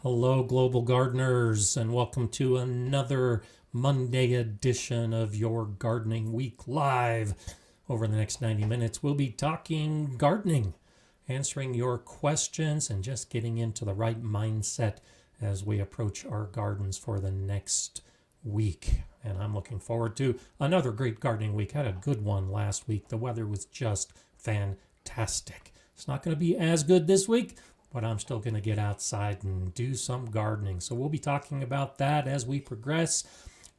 Hello, global gardeners, and welcome to another Monday edition of your Gardening Week Live. Over the next 90 minutes, we'll be talking gardening, answering your questions, and just getting into the right mindset as we approach our gardens for the next week. And I'm looking forward to another great gardening week. Had a good one last week. The weather was just fantastic. It's not going to be as good this week, but I'm still going to get outside and do some gardening. So we'll be talking about that as we progress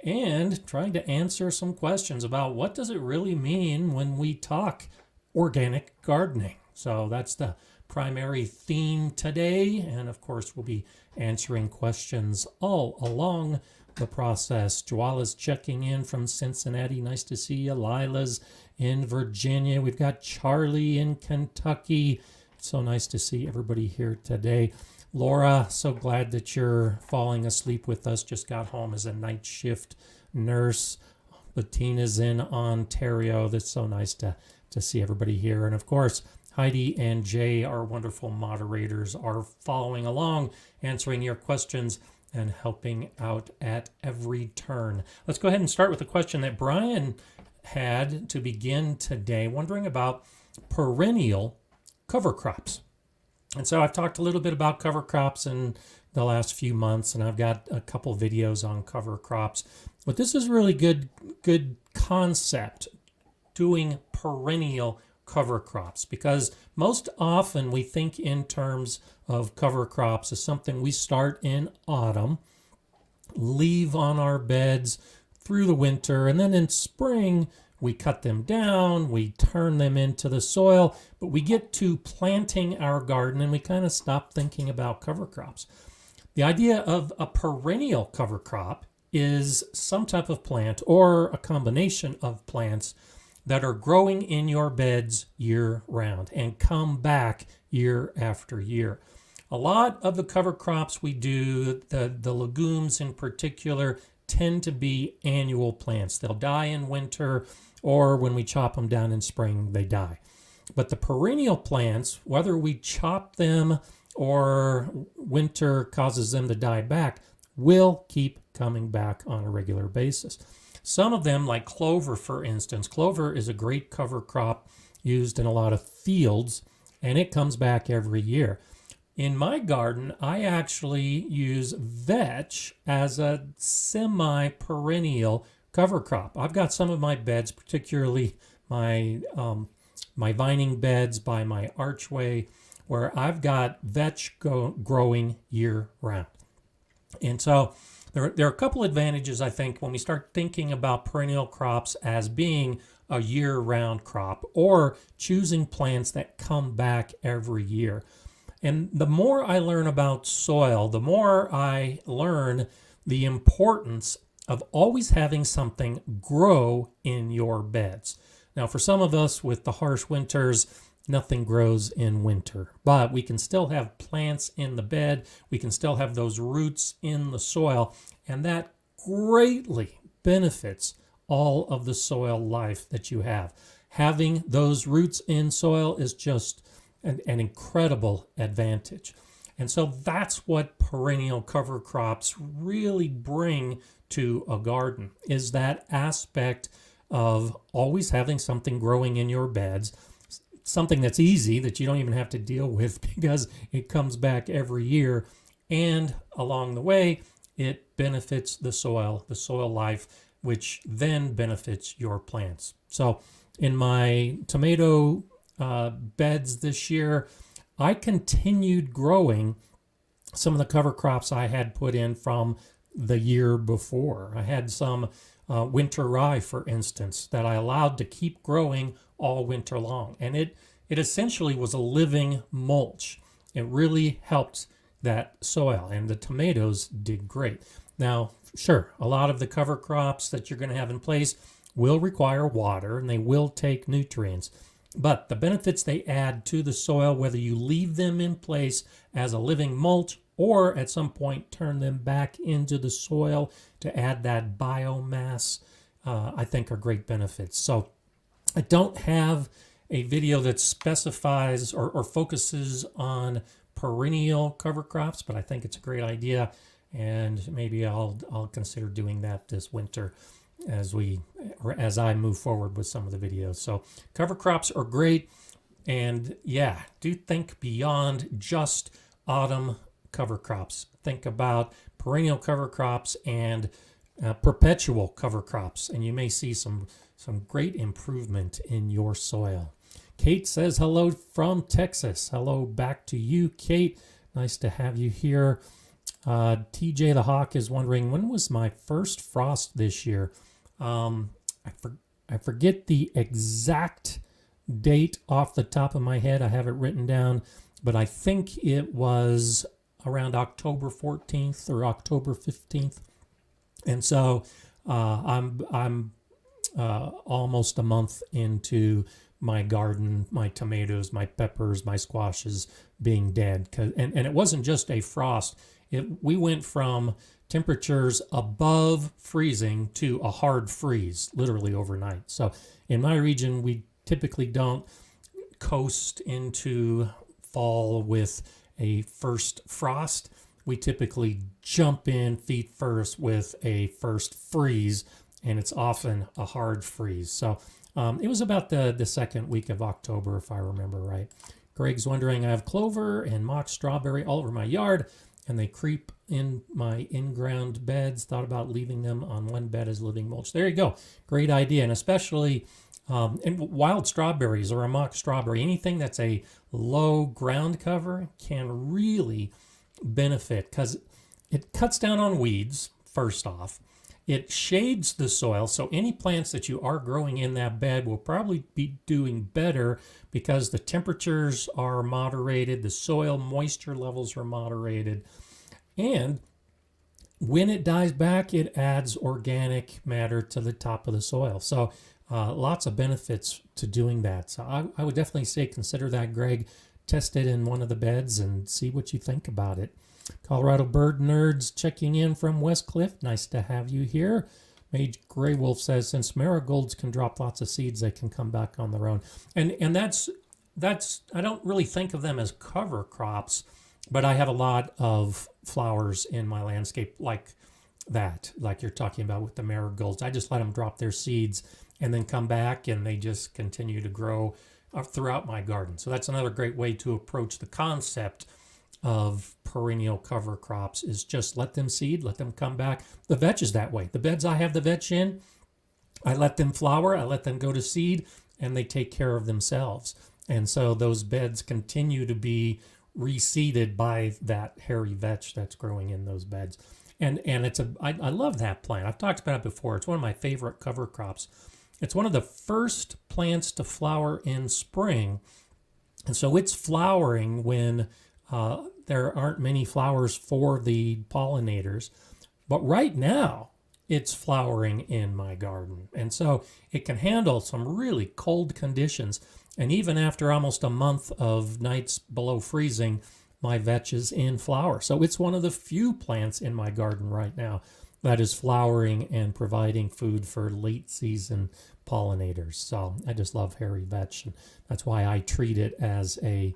and trying to answer some questions about what does it really mean when we talk organic gardening. So that's the primary theme today. And of course, we'll be answering questions all along the process. Joala's checking in from Cincinnati. Nice to see you. Lila's in Virginia. We've got Charlie in Kentucky. So nice to see everybody here today. Laura, so glad that you're falling asleep with us. Just got home as a night shift nurse. Bettina's in Ontario. That's so nice to see everybody here. And of course, Heidi and Jay, our wonderful moderators, are following along, answering your questions and helping out at every turn. Let's go ahead and start with a question that Brian had to begin today, wondering about perennial cover crops. And so I've talked a little bit about cover crops in the last few months, and I've got a couple videos on cover crops. But this is really good concept, doing perennial cover crops, because most often we think in terms of cover crops as something we start in autumn, leave on our beds through the winter, and then in spring we cut them down, we turn them into the soil, but we get to planting our garden and we kind of stop thinking about cover crops. The idea of a perennial cover crop is some type of plant or a combination of plants that are growing in your beds year round and come back year after year. A lot of the cover crops we do, the legumes in particular, tend to be annual plants. They'll die in winter, or when we chop them down in spring, they die. But the perennial plants, whether we chop them or winter causes them to die back, will keep coming back on a regular basis. Some of them, like clover, for instance. Clover is a great cover crop used in a lot of fields, and it comes back every year. In my garden, I actually use vetch as a semi-perennial cover crop. I've got some of my beds, particularly my vining beds by my archway, where I've got vetch growing year round. And so there are a couple advantages, I think, when we start thinking about perennial crops as being a year-round crop or choosing plants that come back every year. And the more I learn about soil, the more I learn the importance of always having something grow in your beds. Now, for some of us with the harsh winters, nothing grows in winter, but we can still have plants in the bed. We can still have those roots in the soil, and that greatly benefits all of the soil life that you have. Having those roots in soil is just an incredible advantage. And so that's what perennial cover crops really bring to a garden, is that aspect of always having something growing in your beds, something that's easy, that you don't even have to deal with because it comes back every year. And along the way, it benefits the soil life, which then benefits your plants. So in my tomato beds this year, I continued growing some of the cover crops I had put in from the year before. I had some winter rye, for instance, that I allowed to keep growing all winter long. And it essentially was a living mulch. It really helped that soil, and the tomatoes did great. Now, sure, a lot of the cover crops that you're going to have in place will require water and they will take nutrients. But the benefits they add to the soil, whether you leave them in place as a living mulch or at some point turn them back into the soil to add that biomass, I think are great benefits. So I don't have a video that specifies or focuses on perennial cover crops, but I think it's a great idea, and maybe I'll consider doing that this winter as I move forward with some of the videos. So cover crops are great, and yeah, do think beyond just autumn cover crops. Think about perennial cover crops and perpetual cover crops, and you may see some great improvement in your soil. Kate says hello from Texas. Hello back to you, Kate. Nice to have you here. TJ the Hawk is wondering, when was my first frost this year? I forget the exact date off the top of my head. I have it written down, but I think it was around October 14th or October 15th. And so I'm almost a month into my garden, my tomatoes, my peppers, my squashes being dead. And it wasn't just a frost. We went from temperatures above freezing to a hard freeze, literally overnight. So in my region, we typically don't coast into fall with a first frost. We typically jump in feet first with a first freeze, and it's often a hard freeze. So it was about the second week of October, if I remember right. Greg's wondering, I have clover and mock strawberry all over my yard, and they creep in my in-ground beds. Thought about leaving them on one bed as living mulch. There you go. Great idea. And especially and wild strawberries or a mock strawberry, anything that's a low ground cover can really benefit because it cuts down on weeds, first off. It shades the soil, so any plants that you are growing in that bed will probably be doing better because the temperatures are moderated, the soil moisture levels are moderated, and when it dies back, it adds organic matter to the top of the soil. So lots of benefits to doing that. So I would definitely say consider that, Greg. Test it in one of the beds and see what you think about it. Colorado Bird Nerds checking in from West Cliff. Nice to have you here. Mage Grey Wolf says, since marigolds can drop lots of seeds, they can come back on their own. And that's I don't really think of them as cover crops, but I have a lot of flowers in my landscape like that, like you're talking about with the marigolds. I just let them drop their seeds and then come back, and they just continue to grow throughout my garden. So that's another great way to approach the concept of perennial cover crops, is just let them seed, let them come back. The vetch is that way. The beds I have the vetch in, I let them flower, I let them go to seed, and they take care of themselves. And so those beds continue to be reseeded by that hairy vetch that's growing in those beds. And I love that plant. I've talked about it before. It's one of my favorite cover crops. It's one of the first plants to flower in spring. And so it's flowering when there aren't many flowers for the pollinators. But right now, it's flowering in my garden. And so it can handle some really cold conditions. And even after almost a month of nights below freezing, my vetch is in flower. So it's one of the few plants in my garden right now that is flowering and providing food for late season pollinators. So I just love hairy vetch, and that's why I treat it as a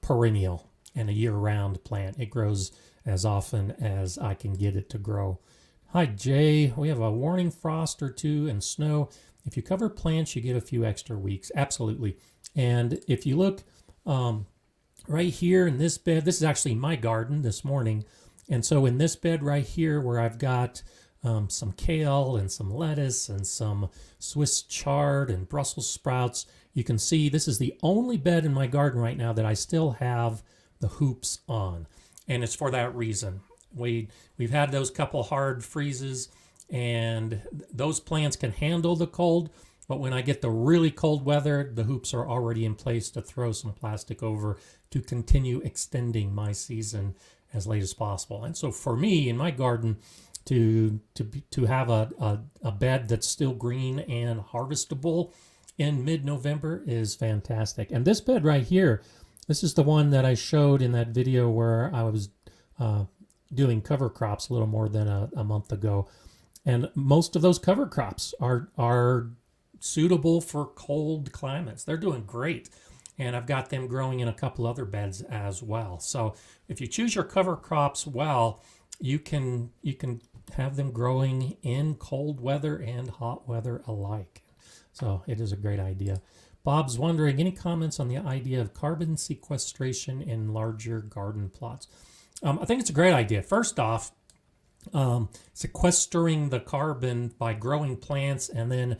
perennial and a year-round plant. It grows as often as I can get it to grow. Hi, Jay. We have a warning frost or two and snow. If you cover plants, you get a few extra weeks. Absolutely. And if you look right here in this bed, this is actually my garden this morning. And so in this bed right here where I've got some kale and some lettuce and some Swiss chard and Brussels sprouts, you can see this is the only bed in my garden right now that I still have the hoops on. And it's for that reason. We've had those couple hard freezes, and those plants can handle the cold, but when I get the really cold weather, the hoops are already in place to throw some plastic over to continue extending my season as late as possible. And so for me in my garden, to have a bed that's still green and harvestable in mid-November is fantastic. And this bed right here, this is the one that I showed in that video where I was doing cover crops a little more than a month ago. And most of those cover crops are suitable for cold climates. They're doing great. and I've got them growing in a couple other beds as well. So if you choose your cover crops well, you can have them growing in cold weather and hot weather alike. So it is a great idea. Bob's wondering, any comments on the idea of carbon sequestration in larger garden plots? I think it's a great idea. First off, sequestering the carbon by growing plants and then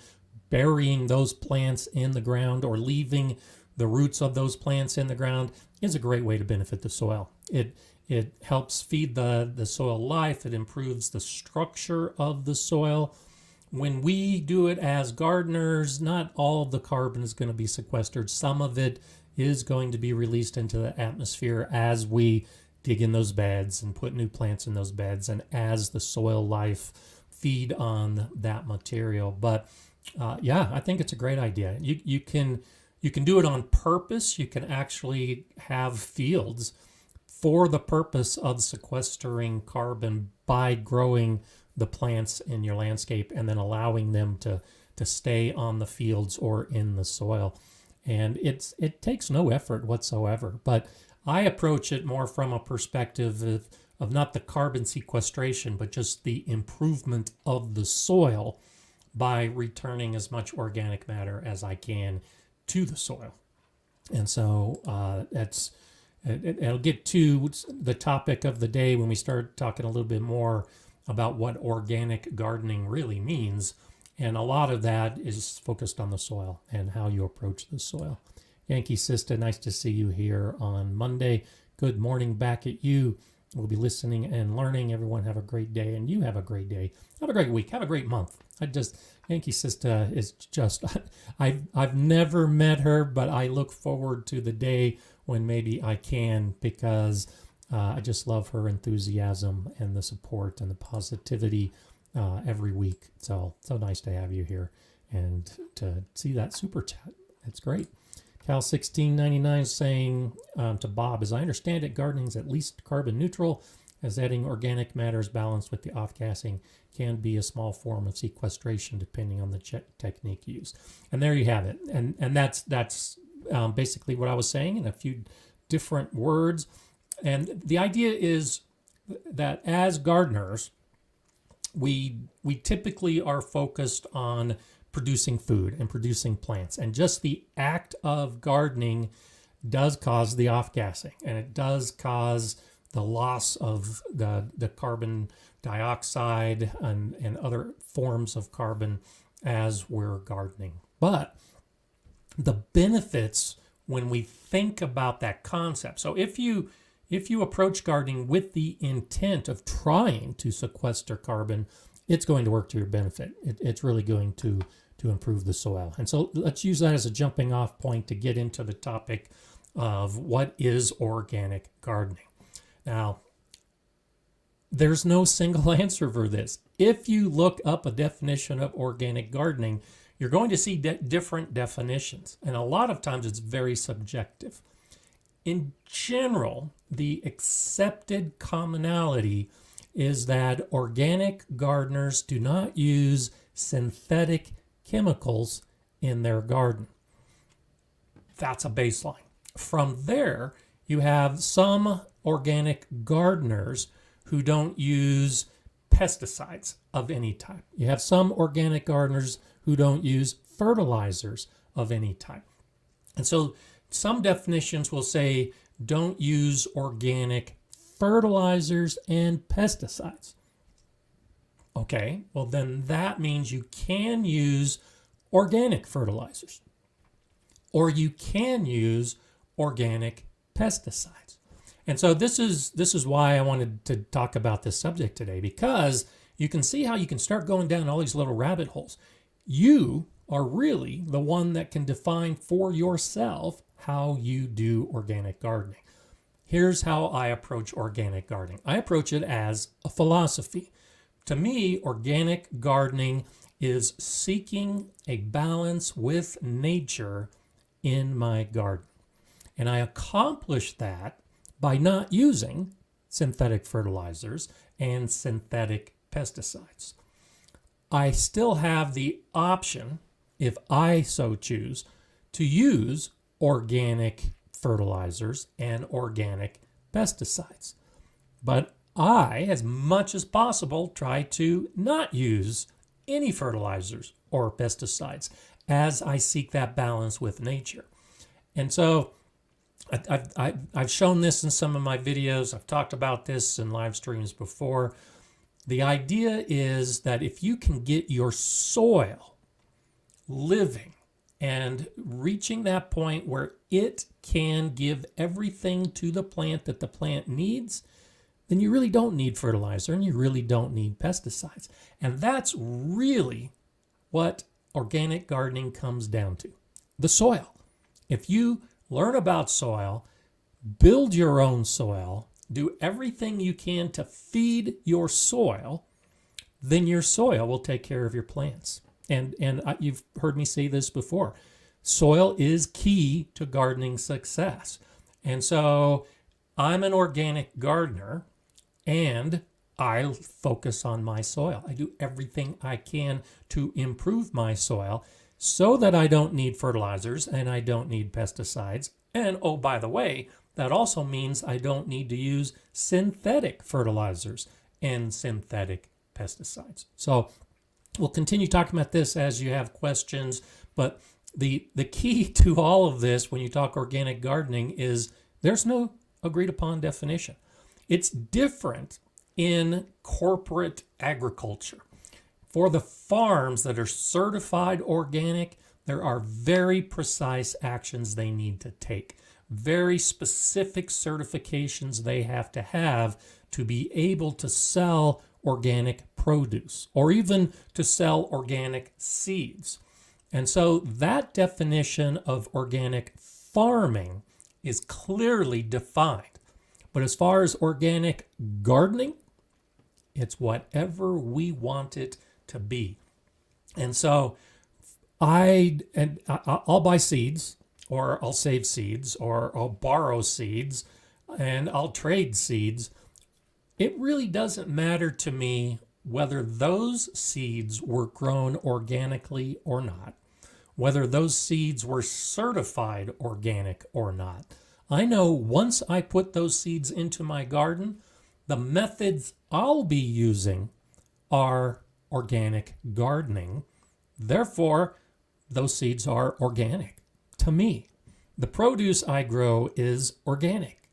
burying those plants in the ground or leaving the roots of those plants in the ground is a great way to benefit the soil. It helps feed the soil life. It improves the structure of the soil. When we do it as gardeners, not all of the carbon is going to be sequestered. Some of it is going to be released into the atmosphere as we dig in those beds and put new plants in those beds, and as the soil life feed on that material. But yeah, I think it's a great idea. You can do it on purpose. You can actually have fields for the purpose of sequestering carbon by growing the plants in your landscape and then allowing them to stay on the fields or in the soil. And it takes no effort whatsoever. But I approach it more from a perspective of not the carbon sequestration, but just the improvement of the soil by returning as much organic matter as I can to the soil. And so it'll get to the topic of the day when we start talking a little bit more about what organic gardening really means. And a lot of that is focused on the soil and how you approach the soil. Yankee Sister, nice to see you here on Monday. Good morning back at you. We'll be listening and learning. Everyone have a great day, and you have a great day. Have a great week. Have a great month. Yankee Sister is just, I've never met her, but I look forward to the day when maybe I can, because I just love her enthusiasm and the support and the positivity every week. So nice to have you here and to see that super chat. It's great. Cal1699 saying to Bob, as I understand it, gardening is at least carbon neutral, as adding organic matter is balanced with the off-gassing can be a small form of sequestration depending on the technique used. And there you have it. And that's basically what I was saying in a few different words. And the idea is that as gardeners, we typically are focused on producing food and producing plants. And just the act of gardening does cause the off-gassing, and it does cause the loss of the carbon dioxide and other forms of carbon as we're gardening. But the benefits, when we think about that concept, so if you approach gardening with the intent of trying to sequester carbon, it's going to work to your benefit. It's really going to improve the soil. And so let's use that as a jumping off point to get into the topic of what is organic gardening. Now, there's no single answer for this. If you look up a definition of organic gardening, you're going to see different definitions. And a lot of times it's very subjective. In general, the accepted commonality is that organic gardeners do not use synthetic chemicals in their garden. That's a baseline. From there, you have some organic gardeners who don't use pesticides of any type. You have some organic gardeners who don't use fertilizers of any type. And so some definitions will say don't use organic fertilizers and pesticides. Okay, well then that means you can use organic fertilizers, or you can use organic pesticides. And so this is why I wanted to talk about this subject today, because you can see how you can start going down all these little rabbit holes. You are really the one that can define for yourself how you do organic gardening. Here's how I approach organic gardening. I approach it as a philosophy. To me, organic gardening is seeking a balance with nature in my garden. And I accomplish that by not using synthetic fertilizers and synthetic pesticides. I still have the option, if I so choose, to use organic fertilizers and organic pesticides. But I, as much as possible, try to not use any fertilizers or pesticides as I seek that balance with nature. And so I've shown this in some of my videos. I've talked about this in live streams before. The idea is that if you can get your soil living and reaching that point where it can give everything to the plant that the plant needs, then you really don't need fertilizer and you really don't need pesticides. And that's really what organic gardening comes down to. The soil. If you learn about soil, build your own soil, do everything you can to feed your soil, then your soil will take care of your plants. And you've heard me say this before. Soil is key to gardening success. And so I'm an organic gardener and I focus on my soil. I do everything I can to improve my soil so that I don't need fertilizers and I don't need pesticides. And oh, by the way, that also means I don't need to use synthetic fertilizers and synthetic pesticides. So we'll continue talking about this as you have questions, but the key to all of this when you talk organic gardening is there's no agreed upon definition. It's different in corporate agriculture. For the farms that are certified organic, there are very precise actions they need to take. Very specific certifications they have to be able to sell organic produce or even to sell organic seeds. And so that definition of organic farming is clearly defined. But as far as organic gardening, it's whatever we want it to be. And so I'll buy seeds, or I'll save seeds, or I'll borrow seeds, and I'll trade seeds. It really doesn't matter to me whether those seeds were grown organically or not, whether those seeds were certified organic or not. I know once I put those seeds into my garden, the methods I'll be using are organic gardening. Therefore, those seeds are organic to me. The produce I grow is organic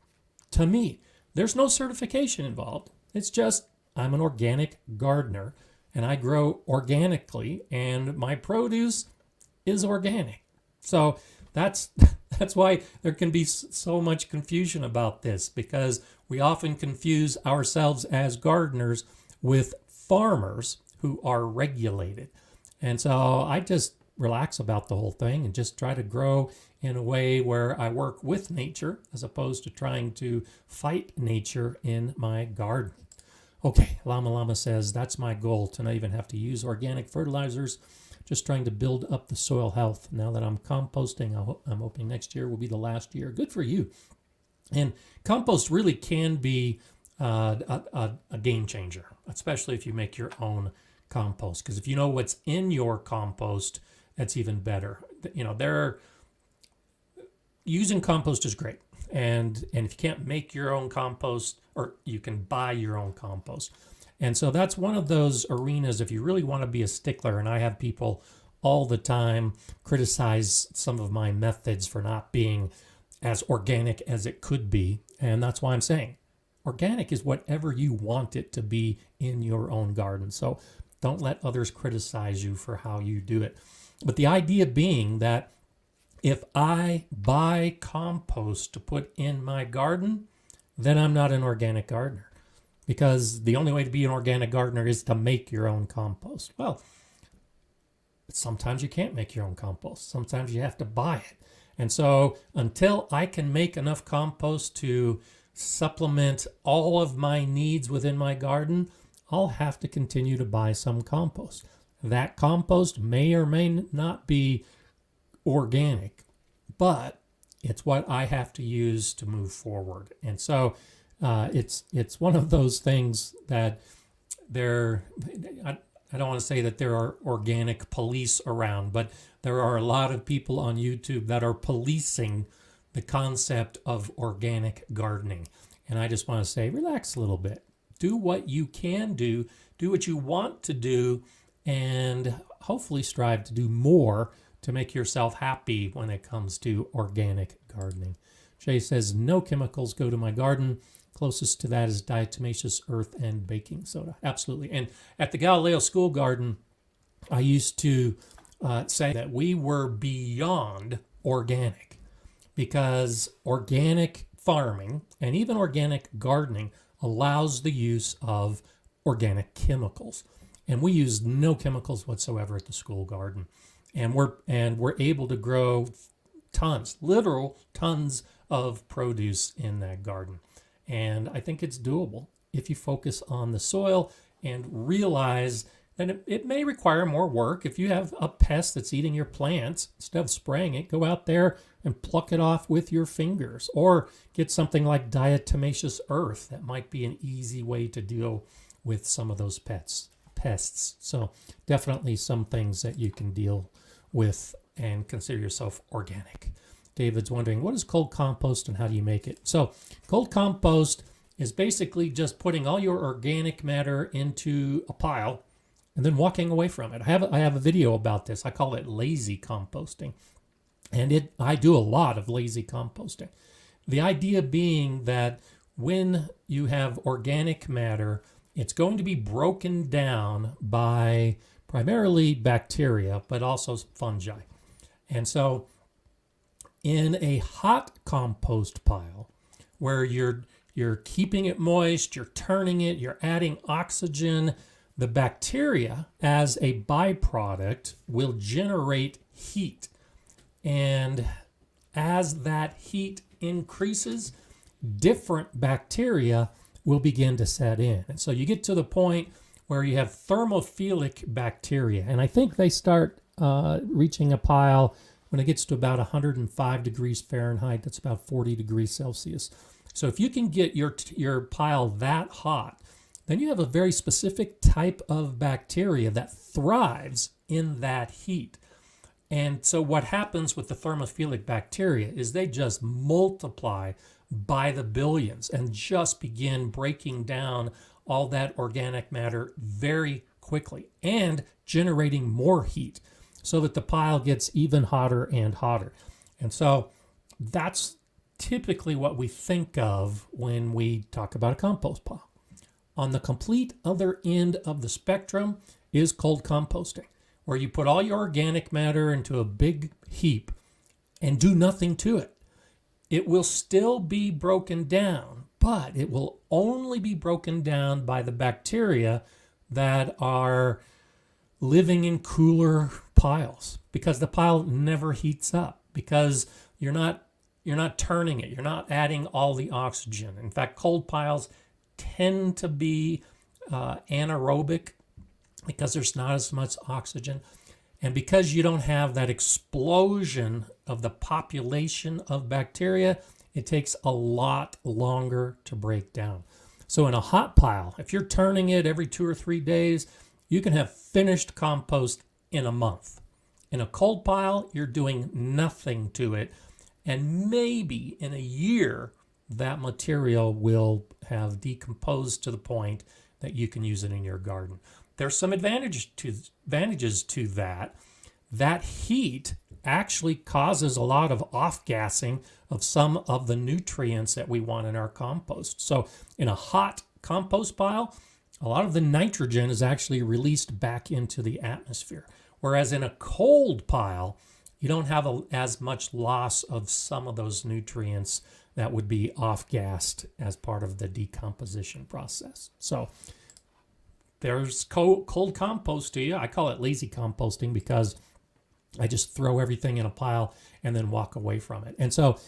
to me. There's no certification involved. It's just I'm an organic gardener and I grow organically and my produce is organic. So that's why there can be so much confusion about this, because we often confuse ourselves as gardeners with farmers who are regulated. And so I just relax about the whole thing and just try to grow in a way where I work with nature as opposed to trying to fight nature in my garden. Okay, Llama says, that's my goal, to not even have to use organic fertilizers. Just trying to build up the soil health. Now that I'm composting, I'm hoping next year will be the last year. Good for you. And compost really can be a game changer, especially if you make your own compost. Because if you know what's in your compost, that's even better. You know, using compost is great. And if you can't make your own compost, or you can buy your own compost. And so that's one of those arenas, if you really want to be a stickler, and I have people all the time criticize some of my methods for not being as organic as it could be. And that's why I'm saying organic is whatever you want it to be in your own garden. So don't let others criticize you for how you do it. But the idea being that if I buy compost to put in my garden, then I'm not an organic gardener. Because the only way to be an organic gardener is to make your own compost. Well, sometimes you can't make your own compost. Sometimes you have to buy it. And so until I can make enough compost to supplement all of my needs within my garden, I'll have to continue to buy some compost. That compost may or may not be organic, but it's what I have to use to move forward. And so it's one of those things that I don't want to say that there are organic police around, but there are a lot of people on YouTube that are policing the concept of organic gardening. And I just want to say, relax a little bit. Do what you can do what you want to do, and hopefully strive to do more to make yourself happy when it comes to organic gardening. Jay says, no chemicals go to my garden. Closest to that is diatomaceous earth and baking soda. Absolutely. And at the Galileo School Garden, I used to say that we were beyond organic, because organic farming and even organic gardening allows the use of organic chemicals. And we use no chemicals whatsoever at the school garden. And we're able to grow tons, literal tons of produce in that garden. And I think it's doable if you focus on the soil and realize that it may require more work. If you have a pest that's eating your plants, instead of spraying it, go out there and pluck it off with your fingers, or get something like diatomaceous earth. That might be an easy way to deal with some of those pests. So definitely some things that you can deal with and consider yourself organic. David's wondering, what is cold compost and how do you make it? So cold compost is basically just putting all your organic matter into a pile and then walking away from it. I have a video about this. I call it lazy composting. And I do a lot of lazy composting. The idea being that when you have organic matter, it's going to be broken down by primarily bacteria, but also fungi. And so in a hot compost pile, where you're keeping it moist, you're turning it, you're adding oxygen, the bacteria as a byproduct will generate heat. And as that heat increases, different bacteria will begin to set in. And so you get to the point where you have thermophilic bacteria. And I think they start reaching a pile when it gets to about 105 degrees Fahrenheit. That's about 40 degrees Celsius. So if you can get your pile that hot, then you have a very specific type of bacteria that thrives in that heat. And so what happens with the thermophilic bacteria is they just multiply by the billions and just begin breaking down all that organic matter very quickly and generating more heat so that the pile gets even hotter and hotter. And so that's typically what we think of when we talk about a compost pile. On the complete other end of the spectrum is cold composting, where you put all your organic matter into a big heap and do nothing to it. It will still be broken down, but it will only be broken down by the bacteria that are living in cooler piles, because the pile never heats up, because you're not turning it, you're not adding all the oxygen. In fact, cold piles tend to be anaerobic because there's not as much oxygen. And because you don't have that explosion of the population of bacteria, it takes a lot longer to break down. So in a hot pile, if you're turning it every 2 or 3 days, you can have finished compost in a month. In a cold pile, you're doing nothing to it. And maybe in a year, that material will have decomposed to the point that you can use it in your garden. There's some advantages to that. That heat actually causes a lot of off-gassing of some of the nutrients that we want in our compost. So in a hot compost pile, a lot of the nitrogen is actually released back into the atmosphere. Whereas in a cold pile, you don't have as much loss of some of those nutrients that would be off-gassed as part of the decomposition process. So there's cold compost to you. I call it lazy composting because I just throw everything in a pile and then walk away from it. And so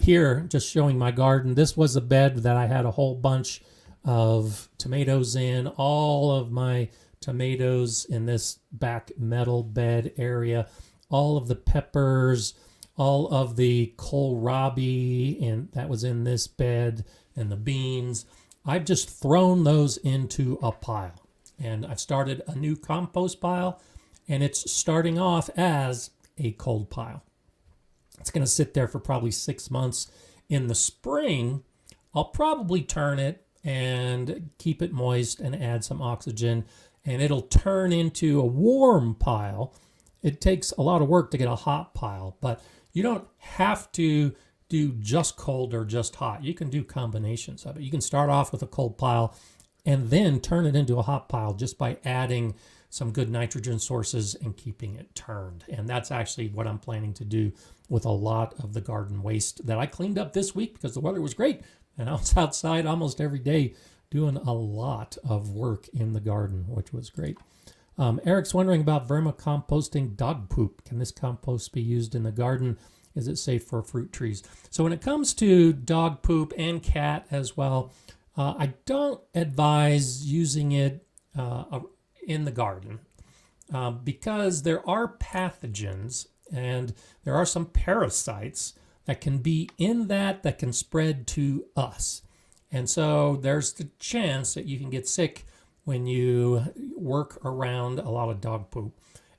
here, just showing my garden, this was a bed that I had a whole bunch of tomatoes in. All of my tomatoes in this back metal bed area, all of the peppers, all of the kohlrabi, and that was in this bed, and the beans. I've just thrown those into a pile. And I've started a new compost pile, and it's starting off as a cold pile. It's going to sit there for probably 6 months. In the spring, I'll probably turn it and keep it moist and add some oxygen, and it'll turn into a warm pile. It takes a lot of work to get a hot pile, but you don't have to do just cold or just hot. You can do combinations of it. You can start off with a cold pile and then turn it into a hot pile just by adding some good nitrogen sources and keeping it turned. And that's actually what I'm planning to do with a lot of the garden waste that I cleaned up this week because the weather was great. And I was outside almost every day doing a lot of work in the garden, which was great. Eric's wondering about vermicomposting dog poop. Can this compost be used in the garden? Is it safe for fruit trees? So when it comes to dog poop and cat as well, I don't advise using it in the garden because there are pathogens and there are some parasites that can be in that can spread to us. And so there's the chance that you can get sick when you work around a lot of dog poop.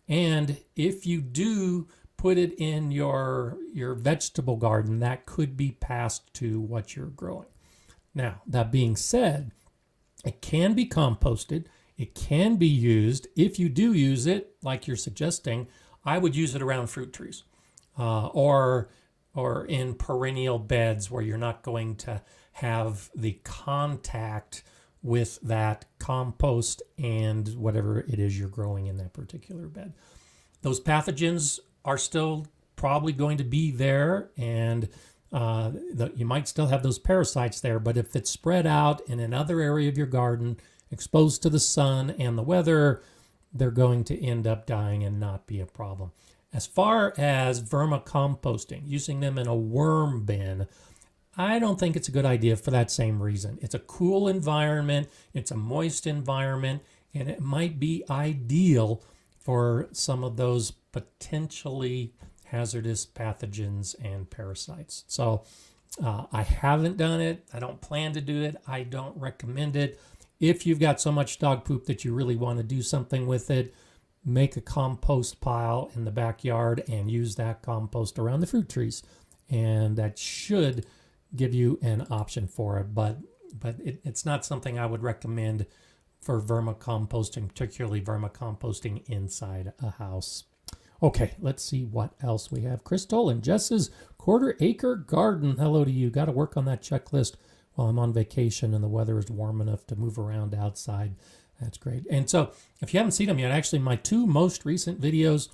And if you do put it in your vegetable garden, that could be passed to what you're growing. Now, that being said, it can be composted. It can be used. If you do use it, like you're suggesting, I would use it around fruit trees or in perennial beds where you're not going to have the contact with that compost and whatever it is you're growing in that particular bed. Those pathogens are still probably going to be there, and you might still have those parasites there, but if it's spread out in another area of your garden, exposed to the sun and the weather, they're going to end up dying and not be a problem. As far as vermicomposting, using them in a worm bin, I don't think it's a good idea for that same reason. It's a cool environment, it's a moist environment, and it might be ideal for some of those potentially hazardous pathogens and parasites. So I haven't done it. I don't plan to do it. I don't recommend it. If you've got so much dog poop that you really want to do something with it, make a compost pile in the backyard and use that compost around the fruit trees. And that should give you an option for it. But it's not something I would recommend for vermicomposting, particularly vermicomposting inside a house. Okay, let's see what else we have. Crystal and Jess's quarter-acre garden. Hello to you. Got to work on that checklist while I'm on vacation and the weather is warm enough to move around outside. That's great. And so if you haven't seen them yet, actually my two most recent videos,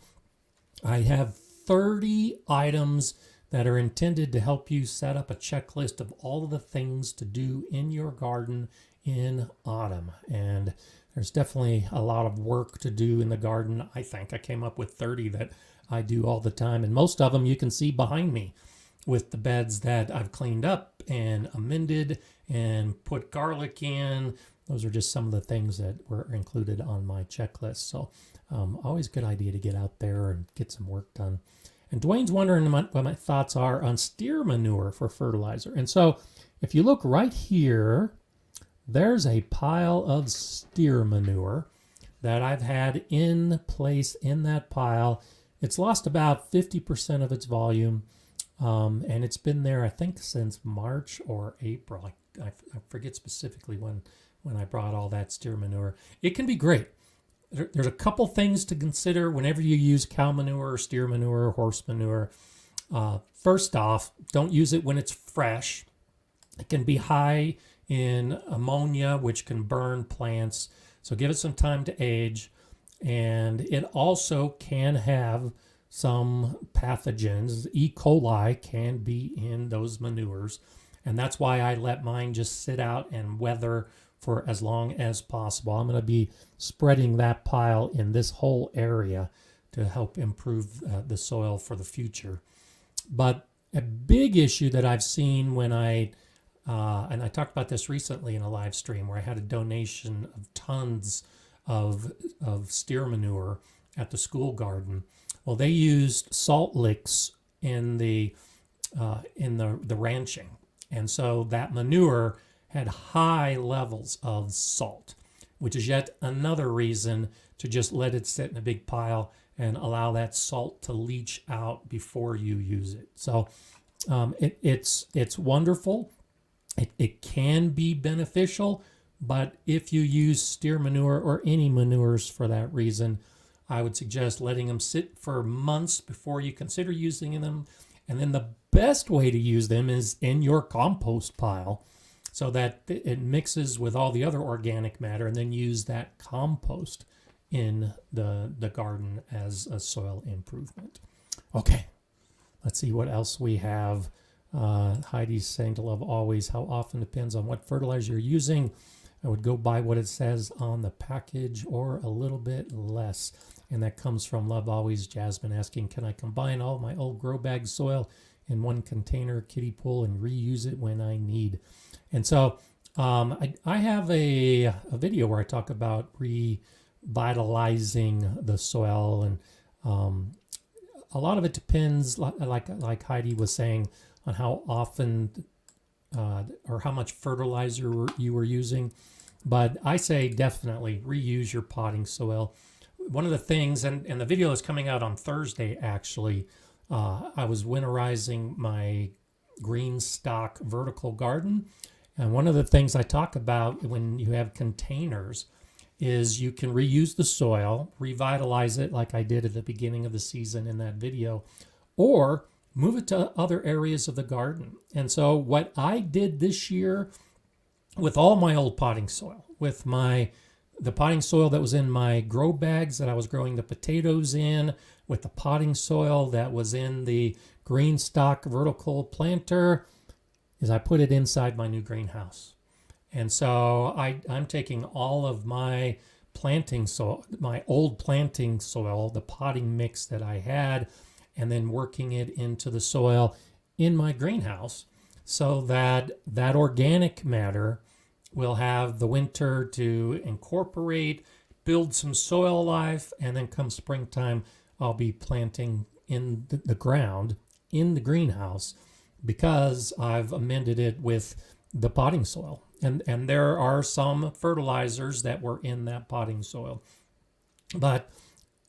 I have 30 items that are intended to help you set up a checklist of all of the things to do in your garden in autumn. And there's definitely a lot of work to do in the garden. I think I came up with 30 that I do all the time. And most of them you can see behind me with the beds that I've cleaned up and amended and put garlic in. Those are just some of the things that were included on my checklist. So always a good idea to get out there and get some work done. And Dwayne's wondering what my thoughts are on steer manure for fertilizer. And so if you look right here, there's a pile of steer manure that I've had in place in that pile. It's lost about 50% of its volume, and it's been there, I think, since March or April. I forget specifically when I brought all that steer manure. It can be great. There's a couple things to consider whenever you use cow manure or steer manure or horse manure. First off, don't use it when it's fresh. It can be high in ammonia, which can burn plants. So give it some time to age. And it also can have some pathogens. E. coli can be in those manures. And that's why I let mine just sit out and weather for as long as possible. I'm going to be spreading that pile in this whole area to help improve the soil for the future. But a big issue that I've seen when and I talked about this recently in a live stream where I had a donation of tons of steer manure at the school garden. Well, they used salt licks in the ranching, and so that manure had high levels of salt. which is yet another reason to just let it sit in a big pile and allow that salt to leach out before you use it. So it's wonderful. It can be beneficial, but if you use steer manure or any manures for that reason, I would suggest letting them sit for months before you consider using them. And then the best way to use them is in your compost pile so that it mixes with all the other organic matter, and then use that compost in the garden as a soil improvement. Okay, let's see what else we have. Heidi's saying to love always, how often depends on what fertilizer you're using. I would go by what it says on the package or a little bit less. And that comes from Love Always. Jasmine asking, can I combine all my old grow bag soil in one container, kiddie pool, and reuse it when I need? And so I have a video where I talk about revitalizing the soil, and a lot of it depends, like Heidi was saying, on how often or how much fertilizer you were using. But I say definitely reuse your potting soil. One of the things, and the video is coming out on Thursday actually, I was winterizing my green stock vertical garden. And one of the things I talk about when you have containers is you can reuse the soil, revitalize it like I did at the beginning of the season in that video, or move it to other areas of the garden. And so what I did this year with all my old potting soil, with the potting soil that was in my grow bags that I was growing the potatoes in, with the potting soil that was in the green stock vertical planter, is I put it inside my new greenhouse. And so I'm taking all of my planting soil, my old planting soil, the potting mix that I had, and then working it into the soil in my greenhouse so that that organic matter will have the winter to incorporate, build some soil life, and then come springtime, I'll be planting in the ground in the greenhouse because I've amended it with the potting soil. And there are some fertilizers that were in that potting soil, but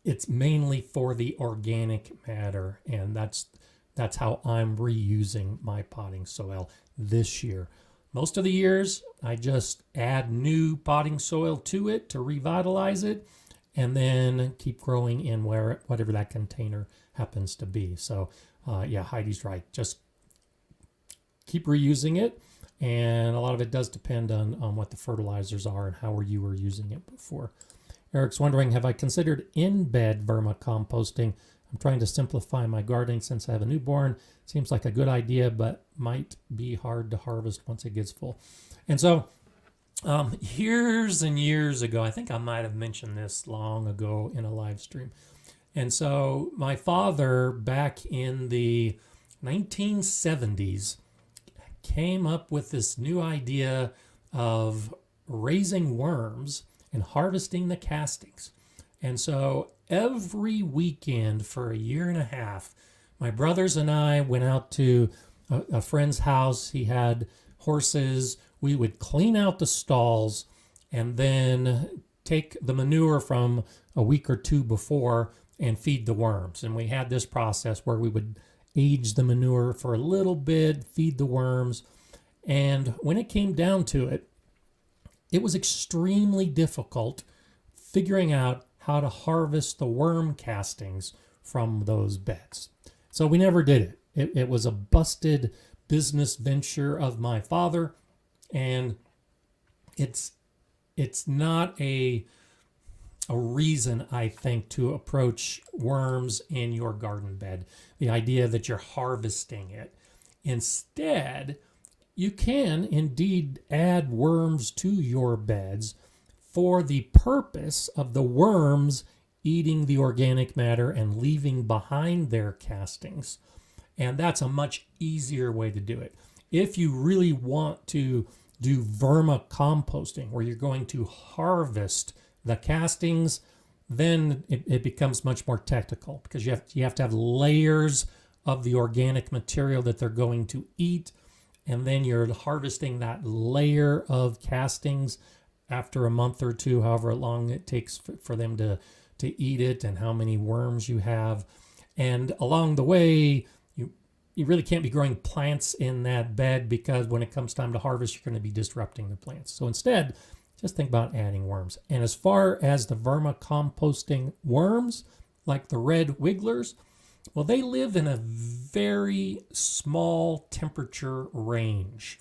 it's mainly for the organic matter, and that's how I'm reusing my potting soil this year. Most of the years, I just add new potting soil to it to revitalize it, and then keep growing in whatever that container happens to be. So, yeah, Heidi's right. Just keep reusing it, and a lot of it does depend on what the fertilizers are and how you were using it before. Eric's wondering, have I considered in-bed vermicomposting? I'm trying to simplify my gardening since I have a newborn. Seems like a good idea, but might be hard to harvest once it gets full. And so years and years ago, I think I might have mentioned this long ago in a live stream. And so my father, back in the 1970s, came up with this new idea of raising worms and harvesting the castings. And so every weekend for a year and a half, my brothers and I went out to a friend's house. He had horses. We would clean out the stalls and then take the manure from a week or two before and feed the worms. And we had this process where we would age the manure for a little bit, feed the worms. And when it came down to it, it was extremely difficult figuring out how to harvest the worm castings from those beds. So we never did it. It was a busted business venture of my father, and it's not a reason, I think, to approach worms in your garden bed. The idea that you're harvesting it. Instead, you can indeed add worms to your beds for the purpose of the worms eating the organic matter and leaving behind their castings. And that's a much easier way to do it. If you really want to do vermicomposting, where you're going to harvest the castings, then it becomes much more technical because you have to have layers of the organic material that they're going to eat, and then you're harvesting that layer of castings after a month or two, however long it takes for them to eat it, and how many worms you have. And along the way, you really can't be growing plants in that bed, because when it comes time to harvest, you're going to be disrupting the plants. So instead, just think about adding worms. And as far as the vermicomposting worms, like the red wigglers, well, they live in a very small temperature range.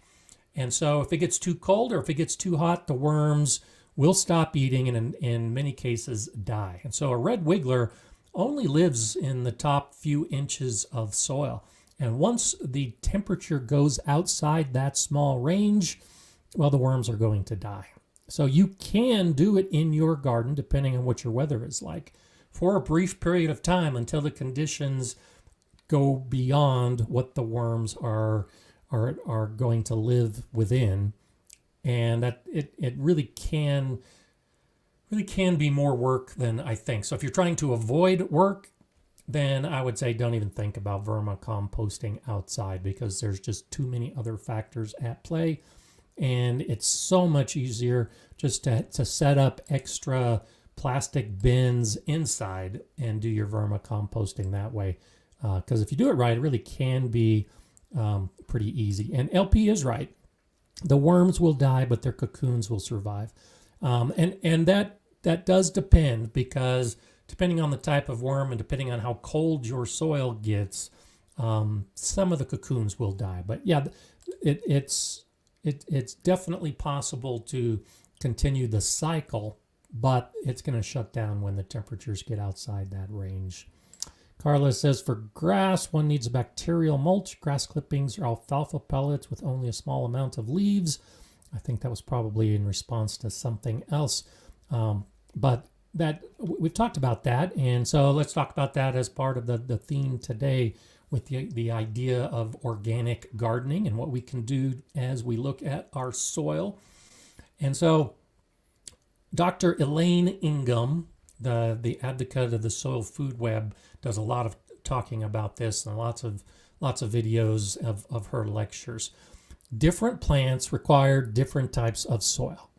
And so if it gets too cold or if it gets too hot, the worms will stop eating and in many cases die. And so a red wiggler only lives in the top few inches of soil. And once the temperature goes outside that small range, well, the worms are going to die. So you can do it in your garden, depending on what your weather is like, for a brief period of time until the conditions go beyond what the worms are going to live within. And that it really can be more work than I think. So if you're trying to avoid work, then I would say don't even think about vermicomposting outside, because there's just too many other factors at play. And it's so much easier just to set up extra plastic bins inside and do your vermicomposting that way. Because if you do it right, it really can be pretty easy. And LP is right. The worms will die, but their cocoons will survive. And that does depend, because depending on the type of worm and depending on how cold your soil gets, some of the cocoons will die. But yeah, it's definitely possible to continue the cycle, but it's going to shut down when the temperatures get outside that range. Carla says, for grass, one needs a bacterial mulch. Grass clippings or alfalfa pellets with only a small amount of leaves. I think that was probably in response to something else. But that we've talked about that, and so let's talk about that as part of the theme today, with the idea of organic gardening and what we can do as we look at our soil. And so Dr. Elaine Ingham, the advocate of the soil food web, does a lot of talking about this, and lots of videos of her lectures. Different plants require different types of soil.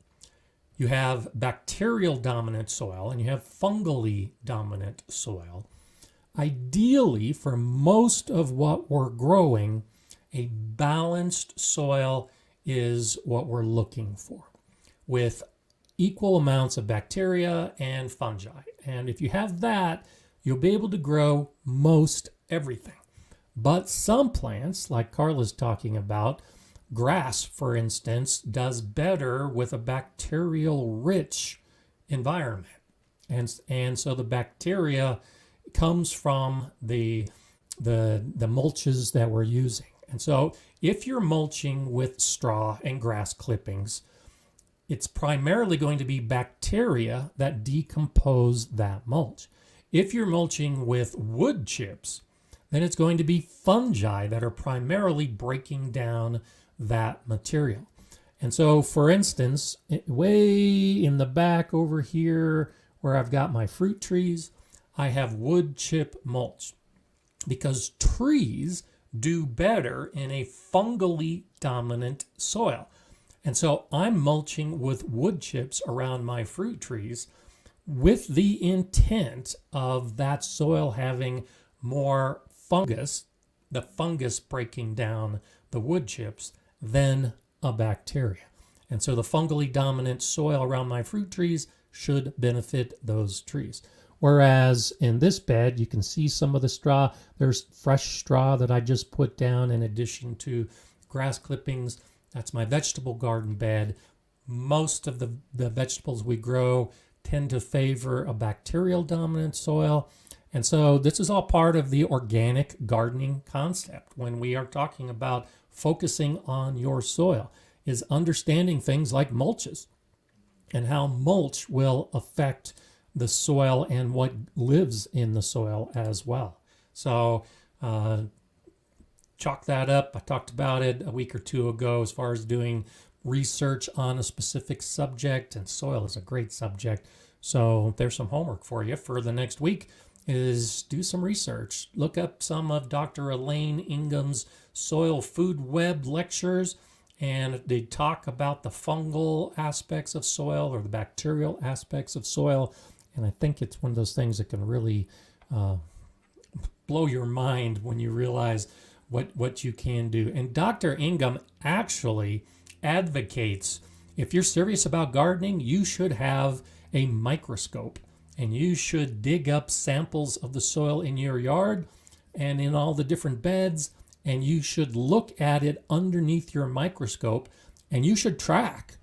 You have bacterial dominant soil and you have fungally dominant soil. Ideally, for most of what we're growing, a balanced soil is what we're looking for, with equal amounts of bacteria and fungi. And if you have that, you'll be able to grow most everything. But some plants, like Carla's talking about, grass, for instance, does better with a bacterial-rich environment. And so the bacteria comes from the mulches that we're using. And so if you're mulching with straw and grass clippings, it's primarily going to be bacteria that decompose that mulch. If you're mulching with wood chips, then it's going to be fungi that are primarily breaking down that material. And so, for instance, way in the back over here where I've got my fruit trees, I have wood chip mulch, because trees do better in a fungally dominant soil. And so I'm mulching with wood chips around my fruit trees with the intent of that soil having more fungus, the fungus breaking down the wood chips, than a bacteria. And so the fungally dominant soil around my fruit trees should benefit those trees. Whereas in this bed, you can see some of the straw. There's fresh straw that I just put down in addition to grass clippings. That's my vegetable garden bed. Most of the vegetables we grow tend to favor a bacterial dominant soil. And so this is all part of the organic gardening concept. When we are talking about focusing on your soil, is understanding things like mulches and how mulch will affect the soil and what lives in the soil as well. So chalk that up. I talked about it a week or two ago as far as doing research on a specific subject, and soil is a great subject. So there's some homework for you for the next week, is do some research. Look up some of Dr. Elaine Ingham's Soil Food Web lectures and they talk about the fungal aspects of soil or the bacterial aspects of soil. And I think it's one of those things that can really blow your mind when you realize what you can do. And Dr. Ingham actually advocates, if you're serious about gardening, you should have a microscope and you should dig up samples of the soil in your yard and in all the different beds, and you should look at it underneath your microscope, and you should track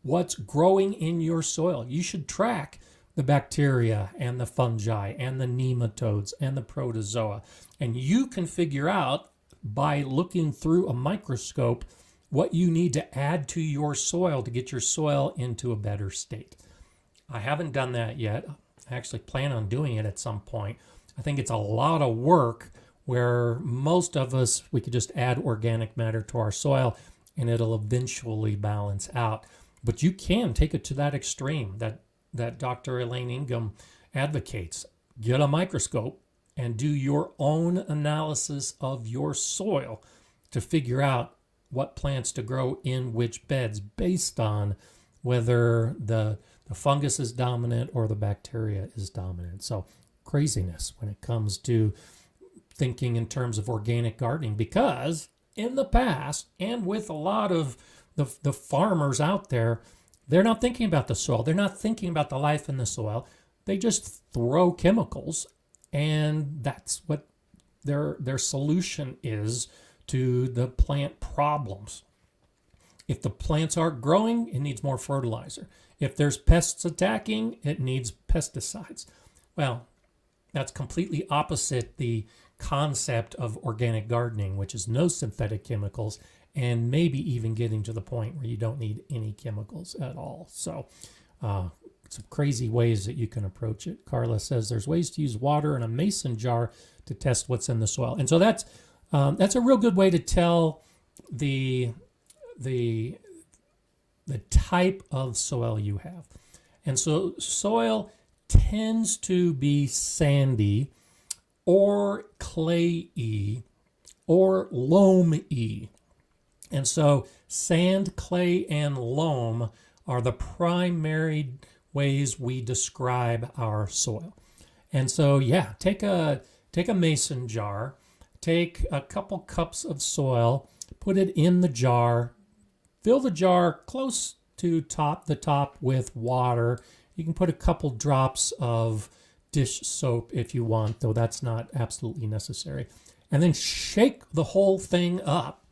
what's growing in your soil. You should track the bacteria and the fungi and the nematodes and the protozoa. And you can figure out by looking through a microscope what you need to add to your soil to get your soil into a better state. I haven't done that yet. I actually plan on doing it at some point. I think it's a lot of work where most of us, we could just add organic matter to our soil and it'll eventually balance out. But you can take it to that extreme that Dr. Elaine Ingham advocates. Get a microscope and do your own analysis of your soil to figure out what plants to grow in which beds based on whether the fungus is dominant or the bacteria is dominant. So craziness when it comes to thinking in terms of organic gardening, because in the past, and with a lot of the farmers out there, they're not thinking about the soil. They're not thinking about the life in the soil. They just throw chemicals, and that's what their solution is to the plant problems. If the plants aren't growing, it needs more fertilizer. If there's pests attacking, it needs pesticides. Well, that's completely opposite the concept of organic gardening, which is no synthetic chemicals, and maybe even getting to the point where you don't need any chemicals at all. So some crazy ways that you can approach it. Carla says there's ways to use water in a mason jar to test what's in the soil. And so that's a real good way to tell the type of soil you have. And so soil tends to be sandy or clay-y or loam-y. And so sand, clay, and loam are the primary ways we describe our soil. And so, yeah, take a mason jar, take a couple cups of soil, put it in the jar, fill the jar close to the top with water. You can put a couple drops of dish soap if you want, though that's not absolutely necessary. And then shake the whole thing up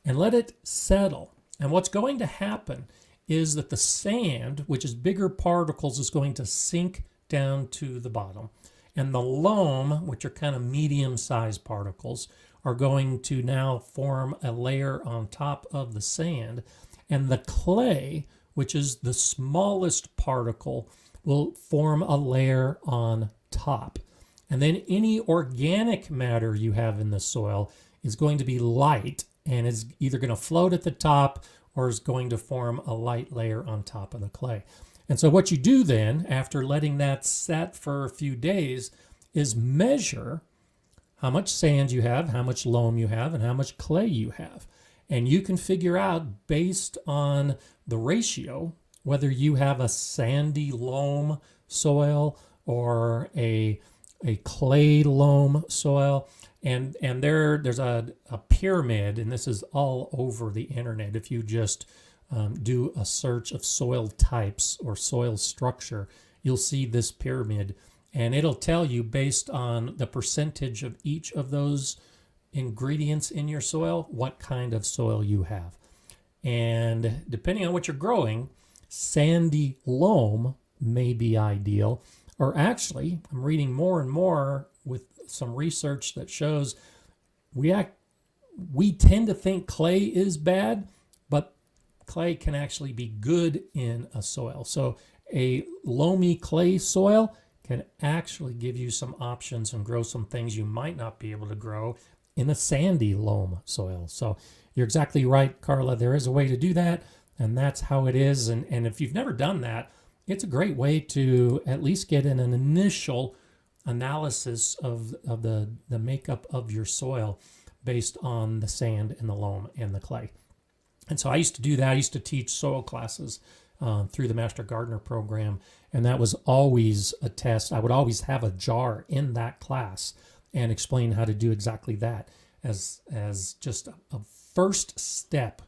and let it settle. And what's going to happen is that the sand, which is bigger particles, is going to sink down to the bottom. And the loam, which are kind of medium-sized particles, are going to now form a layer on top of the sand. And the clay, which is the smallest particle, will form a layer on top. And then any organic matter you have in the soil is going to be light and is either going to float at the top or is going to form a light layer on top of the clay. And so what you do then, after letting that set for a few days, is measure how much sand you have, how much loam you have, and how much clay you have. And you can figure out based on the ratio whether you have a sandy loam soil or a clay loam soil. And there's a pyramid, and this is all over the internet. If you just do a search of soil types or soil structure, you'll see this pyramid, and it'll tell you based on the percentage of each of those ingredients in your soil what kind of soil you have. And depending on what you're growing, sandy loam may be ideal. Or actually, I'm reading more and more with some research that shows we tend to think clay is bad, but clay can actually be good in a soil. So a loamy clay soil can actually give you some options and grow some things you might not be able to grow in a sandy loam soil. So you're exactly right, Carla. There is a way to do that, and that's how it is. And if you've never done that, it's a great way to at least get an initial analysis of the makeup of your soil based on the sand and the loam and the clay. And so I used to do that. I used to teach soil classes through the Master Gardener program, and that was always a test. I would always have a jar in that class and explain how to do exactly that as just a first step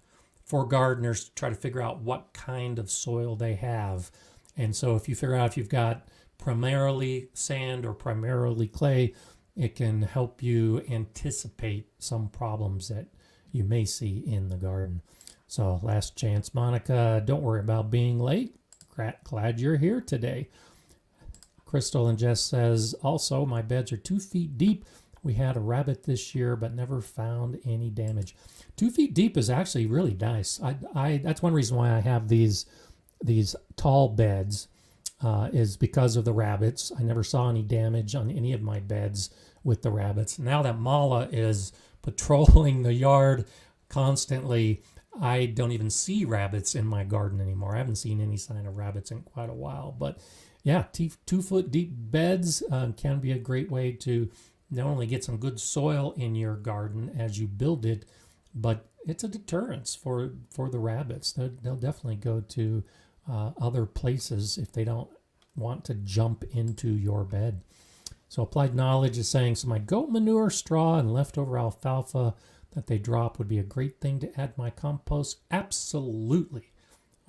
for gardeners to try to figure out what kind of soil they have. And so if you figure out if you've got primarily sand or primarily clay, it can help you anticipate some problems that you may see in the garden. So last chance, Monica, don't worry about being late. Glad you're here today. Crystal and Jess says, also, my beds are 2 feet deep. We had a rabbit this year, but never found any damage. 2 feet deep is actually really nice. That's one reason why I have these tall beds, is because of the rabbits. I never saw any damage on any of my beds with the rabbits. Now that Mala is patrolling the yard constantly, I don't even see rabbits in my garden anymore. I haven't seen any sign of rabbits in quite a while. But yeah, 2 foot deep beds can be a great way to not only get some good soil in your garden as you build it, but it's a deterrence for the rabbits. They'll definitely go to other places if they don't want to jump into your bed. So Applied Knowledge is saying, so my goat manure, straw, and leftover alfalfa that they drop would be a great thing to add to my compost. Absolutely.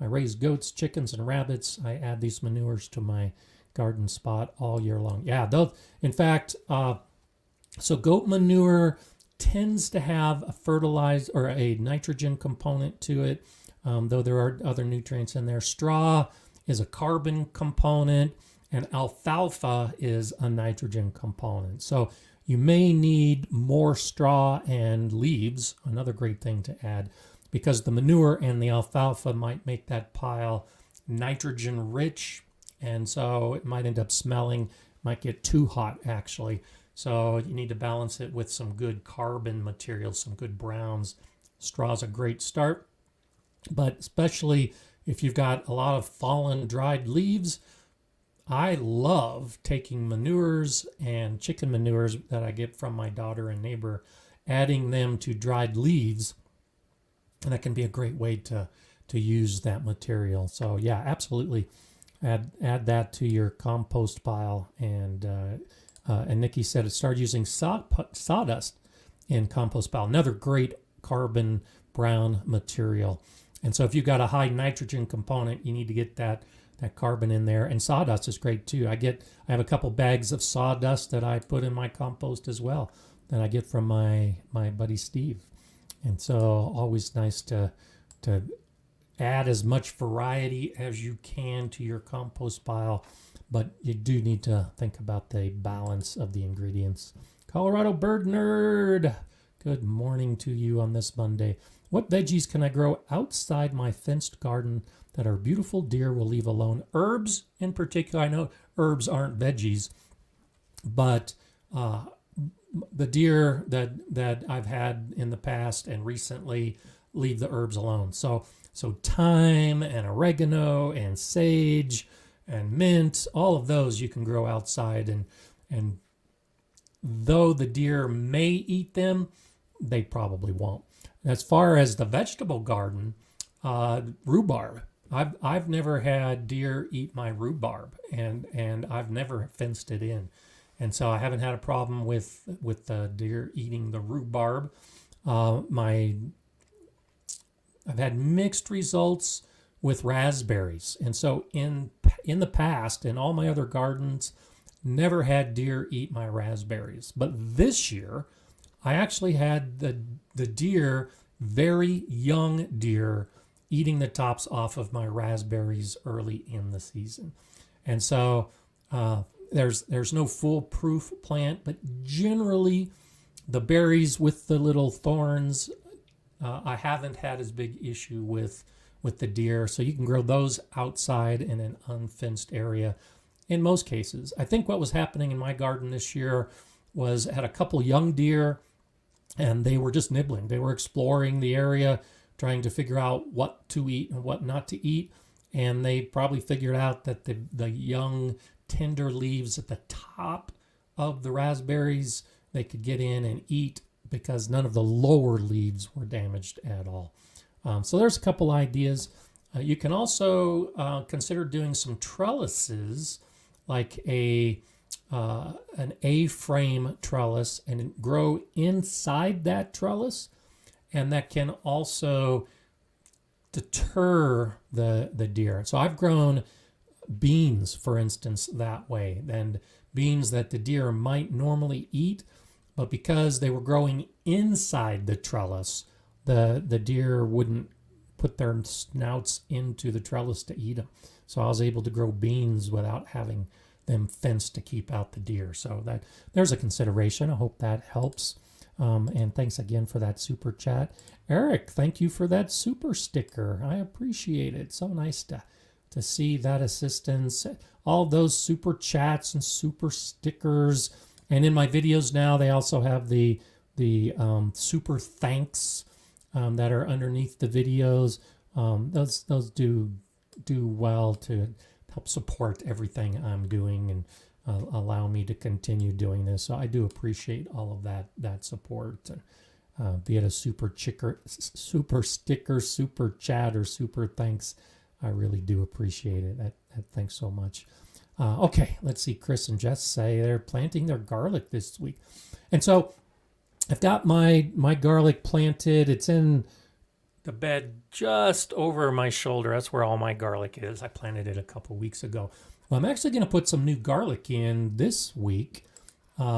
I raise goats, chickens, and rabbits. I add these manures to my garden spot all year long. Yeah, those, in fact, so goat manure tends to have a fertilizer or a nitrogen component to it, though there are other nutrients in there. Straw is a carbon component, and alfalfa is a nitrogen component. So you may need more straw and leaves, another great thing to add, because the manure and the alfalfa might make that pile nitrogen rich, and so it might end up smelling, might get too hot actually. So you need to balance it with some good carbon materials, some good browns. Straw's a great start, but especially if you've got a lot of fallen dried leaves, I love taking manures and chicken manures that I get from my daughter and neighbor, adding them to dried leaves, and that can be a great way to use that material. So yeah, absolutely, add that to your compost pile. And Nikki said, start using sawdust in compost pile, another great carbon brown material. And so if you've got a high nitrogen component, you need to get that carbon in there. And sawdust is great too. I have a couple bags of sawdust that I put in my compost as well, that I get from my buddy Steve. And so always nice to add as much variety as you can to your compost pile, but you do need to think about the balance of the ingredients. Colorado Bird Nerd, good morning to you on this Monday. What veggies can I grow outside my fenced garden that our beautiful deer will leave alone? Herbs in particular. I know herbs aren't veggies, but the deer that I've had in the past and recently leave the herbs alone. So thyme and oregano and sage and mint, all of those you can grow outside, and though the deer may eat them, they probably won't. As far as the vegetable garden, rhubarb. I've never had deer eat my rhubarb, and I've never fenced it in, and so I haven't had a problem with the deer eating the rhubarb. I've had mixed results with raspberries, and so in the past, in all my other gardens, never had deer eat my raspberries. But this year, I actually had the deer, very young deer, eating the tops off of my raspberries early in the season. And so there's no foolproof plant, but generally the berries with the little thorns, I haven't had as big issue with the deer. So you can grow those outside in an unfenced area in most cases. I think what was happening in my garden this year was I had a couple young deer, and they were just nibbling. They were exploring the area, trying to figure out what to eat and what not to eat. And they probably figured out that the young, tender leaves at the top of the raspberries, they could get in and eat because none of the lower leaves were damaged at all. So there's a couple ideas. You can also consider doing some trellises, like an A-frame trellis, and grow inside that trellis, and that can also deter the deer. So I've grown beans, for instance, that way, and beans that the deer might normally eat, but because they were growing inside the trellis, the deer wouldn't put their snouts into the trellis to eat them. So I was able to grow beans without having them fenced to keep out the deer. So that there's a consideration. I hope that helps. And thanks again for that super chat. Eric, thank you for that super sticker. I appreciate it. So nice to see that assistance. All those super chats and super stickers. And in my videos now, they also have the super thanks that are underneath the videos. Those do well to help support everything I'm doing and allow me to continue doing this. So I do appreciate all of that support. Be it a super sticker, super chat, or super thanks, I really do appreciate it. Thanks so much. Okay, let's see. Chris and Jess say they're planting their garlic this week. And so I've got my garlic planted. It's in the bed just over my shoulder. That's where all my garlic is. I planted it a couple weeks ago. Well, I'm actually going to put some new garlic in this week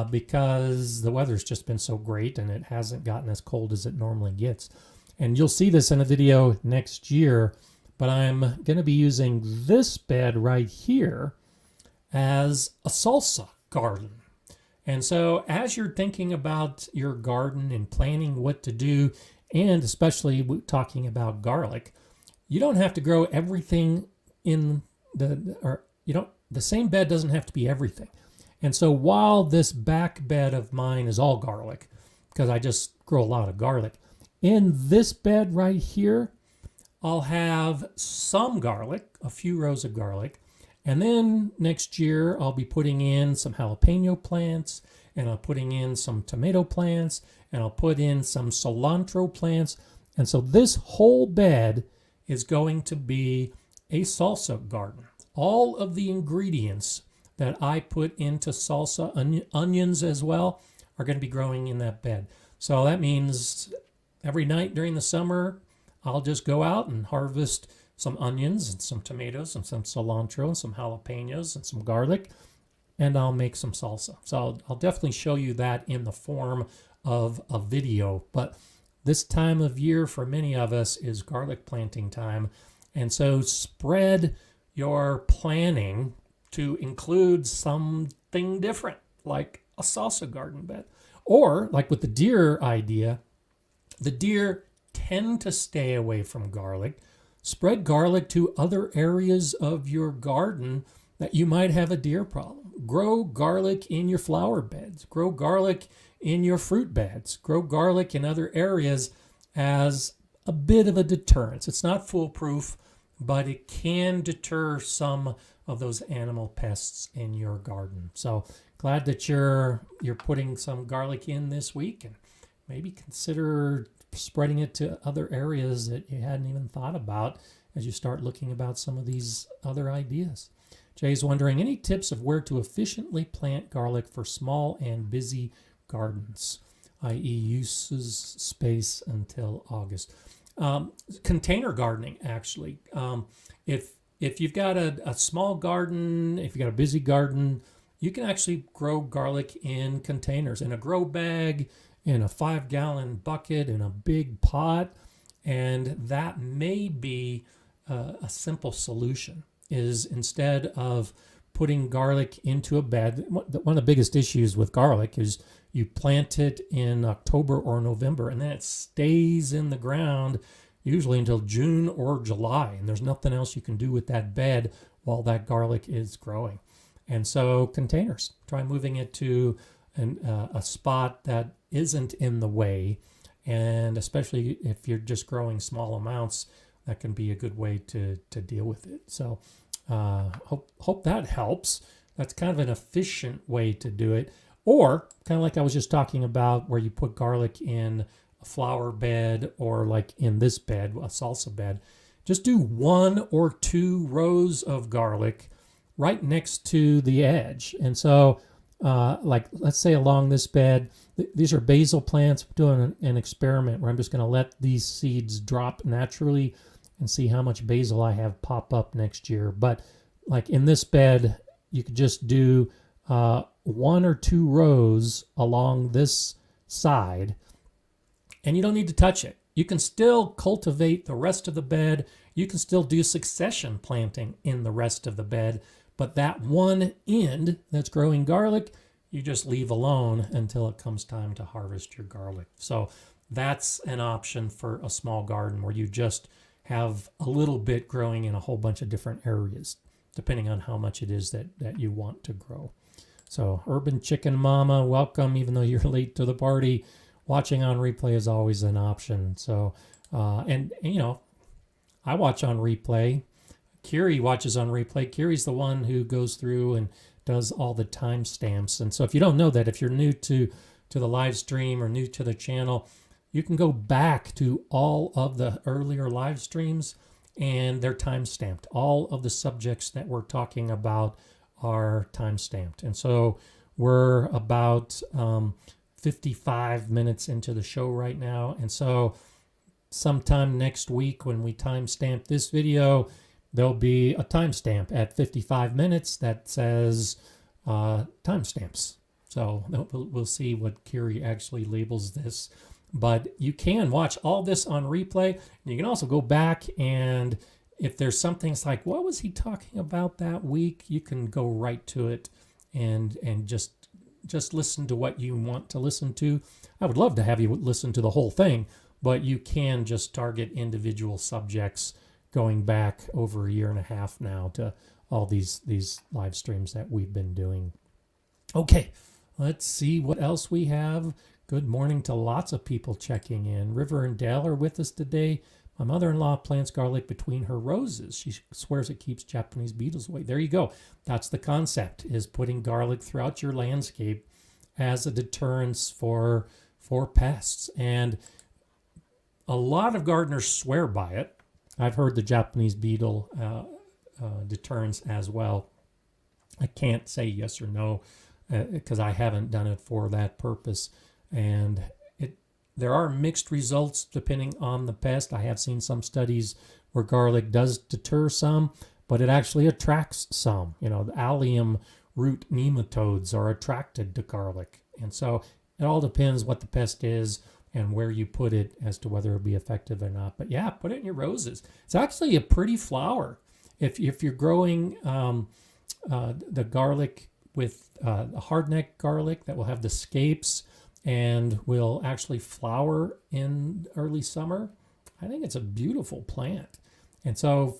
because the weather's just been so great and it hasn't gotten as cold as it normally gets. And you'll see this in a video next year, but I'm going to be using this bed right here as a salsa garden. And so as you're thinking about your garden and planning what to do, and especially talking about garlic, you don't have to grow everything in the same bed doesn't have to be everything. And so while this back bed of mine is all garlic, because I just grow a lot of garlic, in this bed right here, I'll have some garlic, a few rows of garlic, and then next year I'll be putting in some jalapeno plants, and I'm putting in some tomato plants, and I'll put in some cilantro plants. And so this whole bed is going to be a salsa garden. All of the ingredients that I put into salsa, onions as well, are going to be growing in that bed. So that means every night during the summer, I'll just go out and harvest some onions and some tomatoes and some cilantro and some jalapenos and some garlic, and I'll make some salsa. So I'll definitely show you that in the form of a video. But this time of year for many of us is garlic planting time. And so spread your planning to include something different, like a salsa garden bed. Or like with the deer idea, the deer tend to stay away from garlic. Spread garlic to other areas of your garden that you might have a deer problem. Grow garlic in your flower beds. Grow garlic in your fruit beds. Grow garlic in other areas as a bit of a deterrence. It's not foolproof, but it can deter some of those animal pests in your garden. So glad that you're putting some garlic in this week, and maybe consider spreading it to other areas that you hadn't even thought about as you start looking about some of these other ideas. Jay's wondering, any tips of where to efficiently plant garlic for small and busy gardens, i.e. uses space until August? Container gardening, actually. If you've got a small garden, if you've got a busy garden, you can actually grow garlic in containers, in a grow bag, in a 5-gallon bucket, in a big pot. And that may be a simple solution, is instead of putting garlic into a bed, one of the biggest issues with garlic is you plant it in October or November, and then it stays in the ground usually until June or July, and there's nothing else you can do with that bed while that garlic is growing. And so containers, try moving it to a spot that isn't in the way, and especially if you're just growing small amounts, that can be a good way to deal with it. So hope that helps. That's kind of an efficient way to do it. Or kind of like I was just talking about, where you put garlic in a flower bed or like in this bed, a salsa bed, just do 1 or 2 rows of garlic right next to the edge. And so like let's say along this bed, these are basil plants. Doing an experiment where I'm just going to let these seeds drop naturally and see how much basil I have pop up next year. But like in this bed, you could just do 1 or 2 rows along this side, and you don't need to touch it. You can still cultivate the rest of the bed. You can still do succession planting in the rest of the bed, but that one end that's growing garlic, you just leave alone until it comes time to harvest your garlic. So that's an option for a small garden where you just have a little bit growing in a whole bunch of different areas, depending on how much it is that you want to grow. So Urban Chicken Mama, welcome, even though you're late to the party. Watching on replay is always an option. So, and you know, I watch on replay. Kiri watches on replay. Kiri's the one who goes through and does all the timestamps. And so if you don't know that, if you're new to the live stream or new to the channel, you can go back to all of the earlier live streams and they're timestamped. All of the subjects that we're talking about are timestamped. And so we're about 55 minutes into the show right now. And so sometime next week when we timestamp this video, there'll be a timestamp at 55 minutes that says timestamps. So we'll see what Kiri actually labels this. But you can watch all this on replay. You can also go back, and if there's something like, what was he talking about that week? You can go right to it and just listen to what you want to listen to. I would love to have you listen to the whole thing, but you can just target individual subjects going back over a year and a half now to all these live streams that we've been doing. Okay, let's see what else we have. Good morning to lots of people checking in. River and Dale are with us today. My mother-in-law plants garlic between her roses. She swears it keeps Japanese beetles away. There you go. That's the concept, is putting garlic throughout your landscape as a deterrence for pests. And a lot of gardeners swear by it. I've heard the Japanese beetle deterrence as well. I can't say yes or no because I haven't done it for that purpose. And there are mixed results depending on the pest. I have seen some studies where garlic does deter some, but it actually attracts some. You know, the allium root nematodes are attracted to garlic. And so it all depends what the pest is and where you put it as to whether it'll be effective or not. But yeah, put it in your roses. It's actually a pretty flower. If you're growing the garlic with the hardneck garlic that will have the scapes and will actually flower in early summer, I think it's a beautiful plant. And so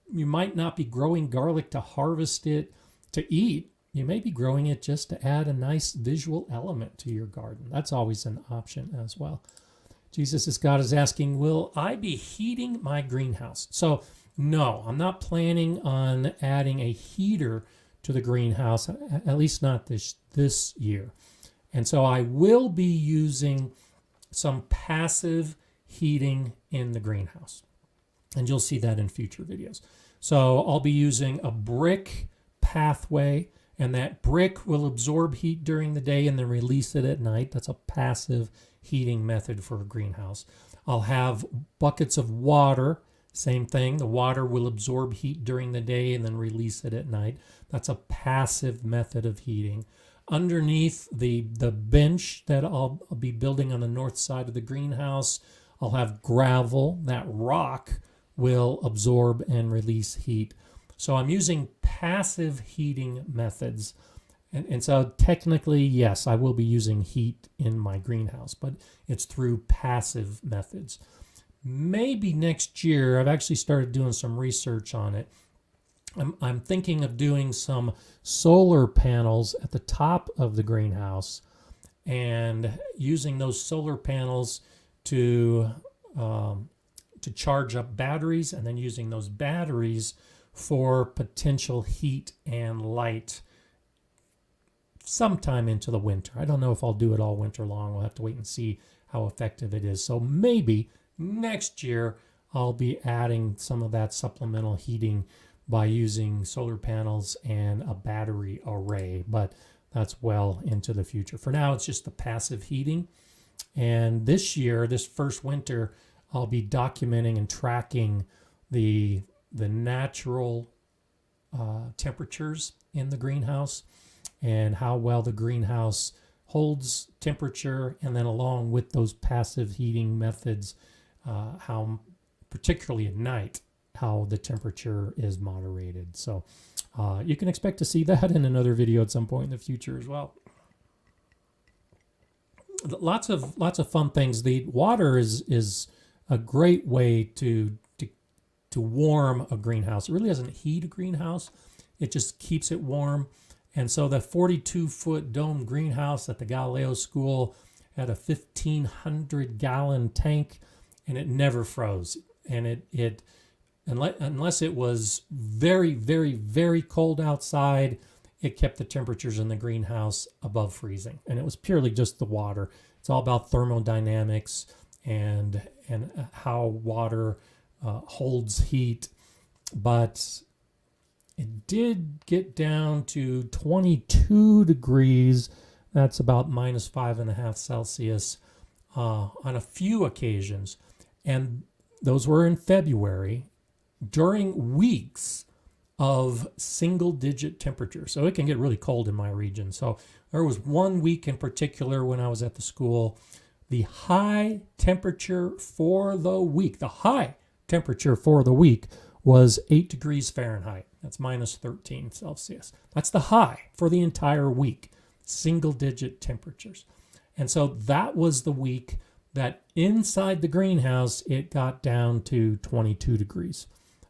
you might not be growing garlic to harvest it to eat. You may be growing it just to add a nice visual element to your garden. That's always an option as well. Jesus is God is asking, will I be heating my greenhouse? So no, I'm not planning on adding a heater to the greenhouse, at least not this year. And so I will be using some passive heating in the greenhouse. And you'll see that in future videos. So I'll be using a brick pathway, and that brick will absorb heat during the day and then release it at night. That's a passive heating method for a greenhouse. I'll have buckets of water. Same thing. The water will absorb heat during the day and then release it at night. That's a passive method of heating. Underneath the bench that I'll be building on the north side of the greenhouse, I'll have gravel. That rock will absorb and release heat. So I'm using passive heating methods. And so technically, yes, I will be using heat in my greenhouse, but it's through passive methods. Maybe next year, I've actually started doing some research on it. I'm thinking of doing some solar panels at the top of the greenhouse and using those solar panels to charge up batteries, and then using those batteries for potential heat and light sometime into the winter. I don't know if I'll do it all winter long. We'll have to wait and see how effective it is. So maybe next year I'll be adding some of that supplemental heating by using solar panels and a battery array, but that's well into the future. For now, it's just the passive heating. And this year, this first winter, I'll be documenting and tracking the natural temperatures in the greenhouse and how well the greenhouse holds temperature, and then along with those passive heating methods, how particularly at night, how the temperature is moderated. So you can expect to see that in another video at some point in the future as well. Lots of fun things. The water is a great way to warm a greenhouse. It really doesn't heat a greenhouse. It just keeps it warm. And so the 42-foot dome greenhouse at the Galileo School had a 1,500 gallon tank, and it never froze. And it unless it was very, very, very cold outside, it kept the temperatures in the greenhouse above freezing. And it was purely just the water. It's all about thermodynamics and how water holds heat. But it did get down to 22 degrees. That's about minus 5.5 Celsius on a few occasions. And those were in February, during weeks of single-digit temperature. So it can get really cold in my region. So there was one week in particular when I was at the school, the high temperature for the week, was 8 degrees Fahrenheit. That's minus 13 Celsius. That's the high for the entire week, single-digit temperatures. And so that was the week that inside the greenhouse, it got down to 22 degrees,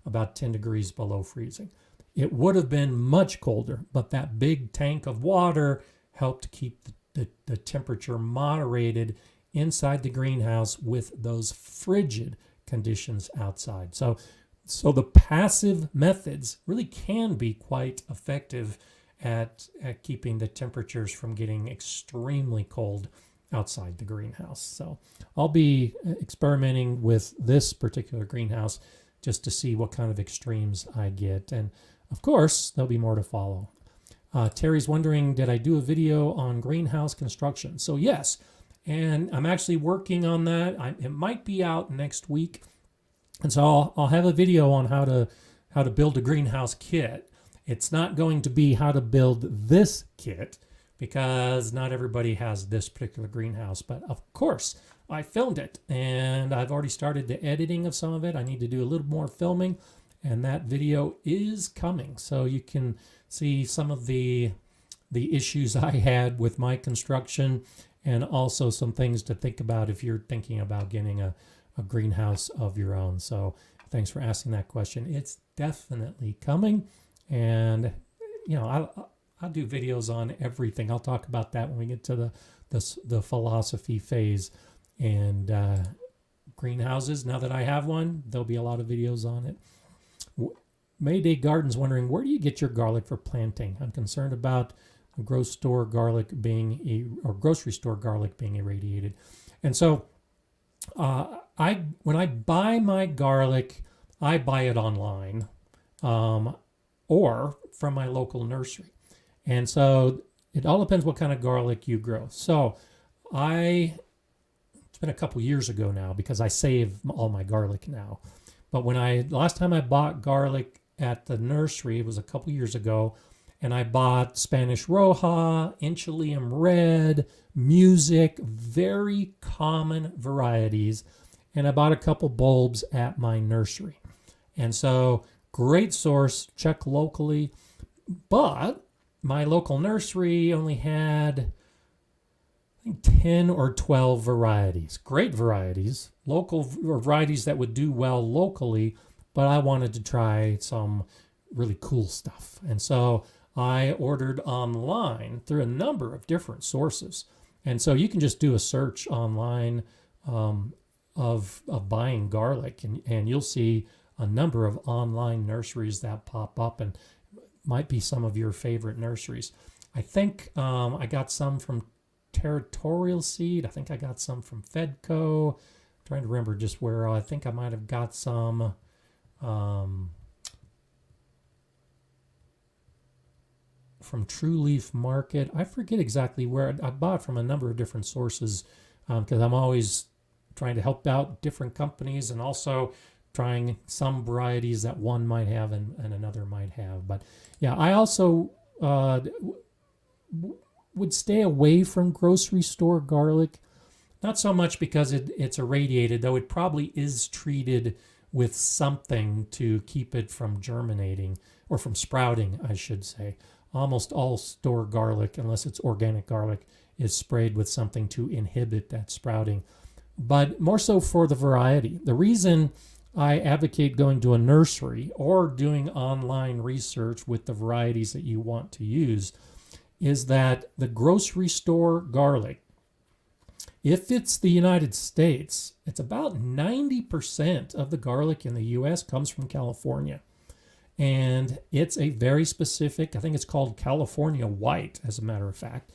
about 10 degrees below freezing. It would have been much colder, but that big tank of water helped keep the temperature moderated inside the greenhouse with those frigid conditions outside. So the passive methods really can be quite effective at keeping the temperatures from getting extremely cold outside the greenhouse. So I'll be experimenting with this particular greenhouse just to see what kind of extremes I get. And of course, there'll be more to follow. Terry's wondering, did I do a video on greenhouse construction? So yes, and I'm actually working on that. It might be out next week. And so I'll have a video on how to build a greenhouse kit. It's not going to be how to build this kit, because not everybody has this particular greenhouse. But of course, I filmed it, and I've already started the editing of some of it. I need to do a little more filming, and that video is coming. So you can see some of the issues I had with my construction, and also some things to think about if you're thinking about getting a greenhouse of your own. So thanks for asking that question. It's definitely coming, and I'll do videos on everything. I'll talk about that when we get to the philosophy phase. And greenhouses, now that I have one, there'll be a lot of videos on it. Mayday Garden's wondering, where do you get your garlic for planting? I'm concerned about grocery store garlic being irradiated. And so when I buy my garlic, I buy it online or from my local nursery. And so it all depends what kind of garlic you grow. So it's been a couple years ago now, because I save all my garlic now. But last time I bought garlic at the nursery, it was a couple years ago, and I bought Spanish Roja, Inchilium Red, Music, very common varieties, and I bought a couple bulbs at my nursery. And so, great source, check locally, but my local nursery only had 10 or 12 varieties, great varieties, local varieties that would do well locally, but I wanted to try some really cool stuff. And so I ordered online through a number of different sources. And so you can just do a search online of buying garlic, and you'll see a number of online nurseries that pop up, and might be some of your favorite nurseries. I think I got some from Territorial seed. I think I got some from Fedco. Trying to remember just where. I think I might have got some from True Leaf Market. I forget exactly where. I bought from a number of different sources because I'm always trying to help out different companies and also trying some varieties that one might have and another might have. But yeah, I also would stay away from grocery store garlic. Not so much because it's irradiated, though it probably is treated with something to keep it from germinating, or from sprouting, I should say. Almost all store garlic, unless it's organic garlic, is sprayed with something to inhibit that sprouting. But more so for the variety. The reason I advocate going to a nursery or doing online research with the varieties that you want to use is that the grocery store garlic, if it's the United States, it's about 90% of the garlic in the US comes from California. And it's a very specific, I think it's called California White, as a matter of fact.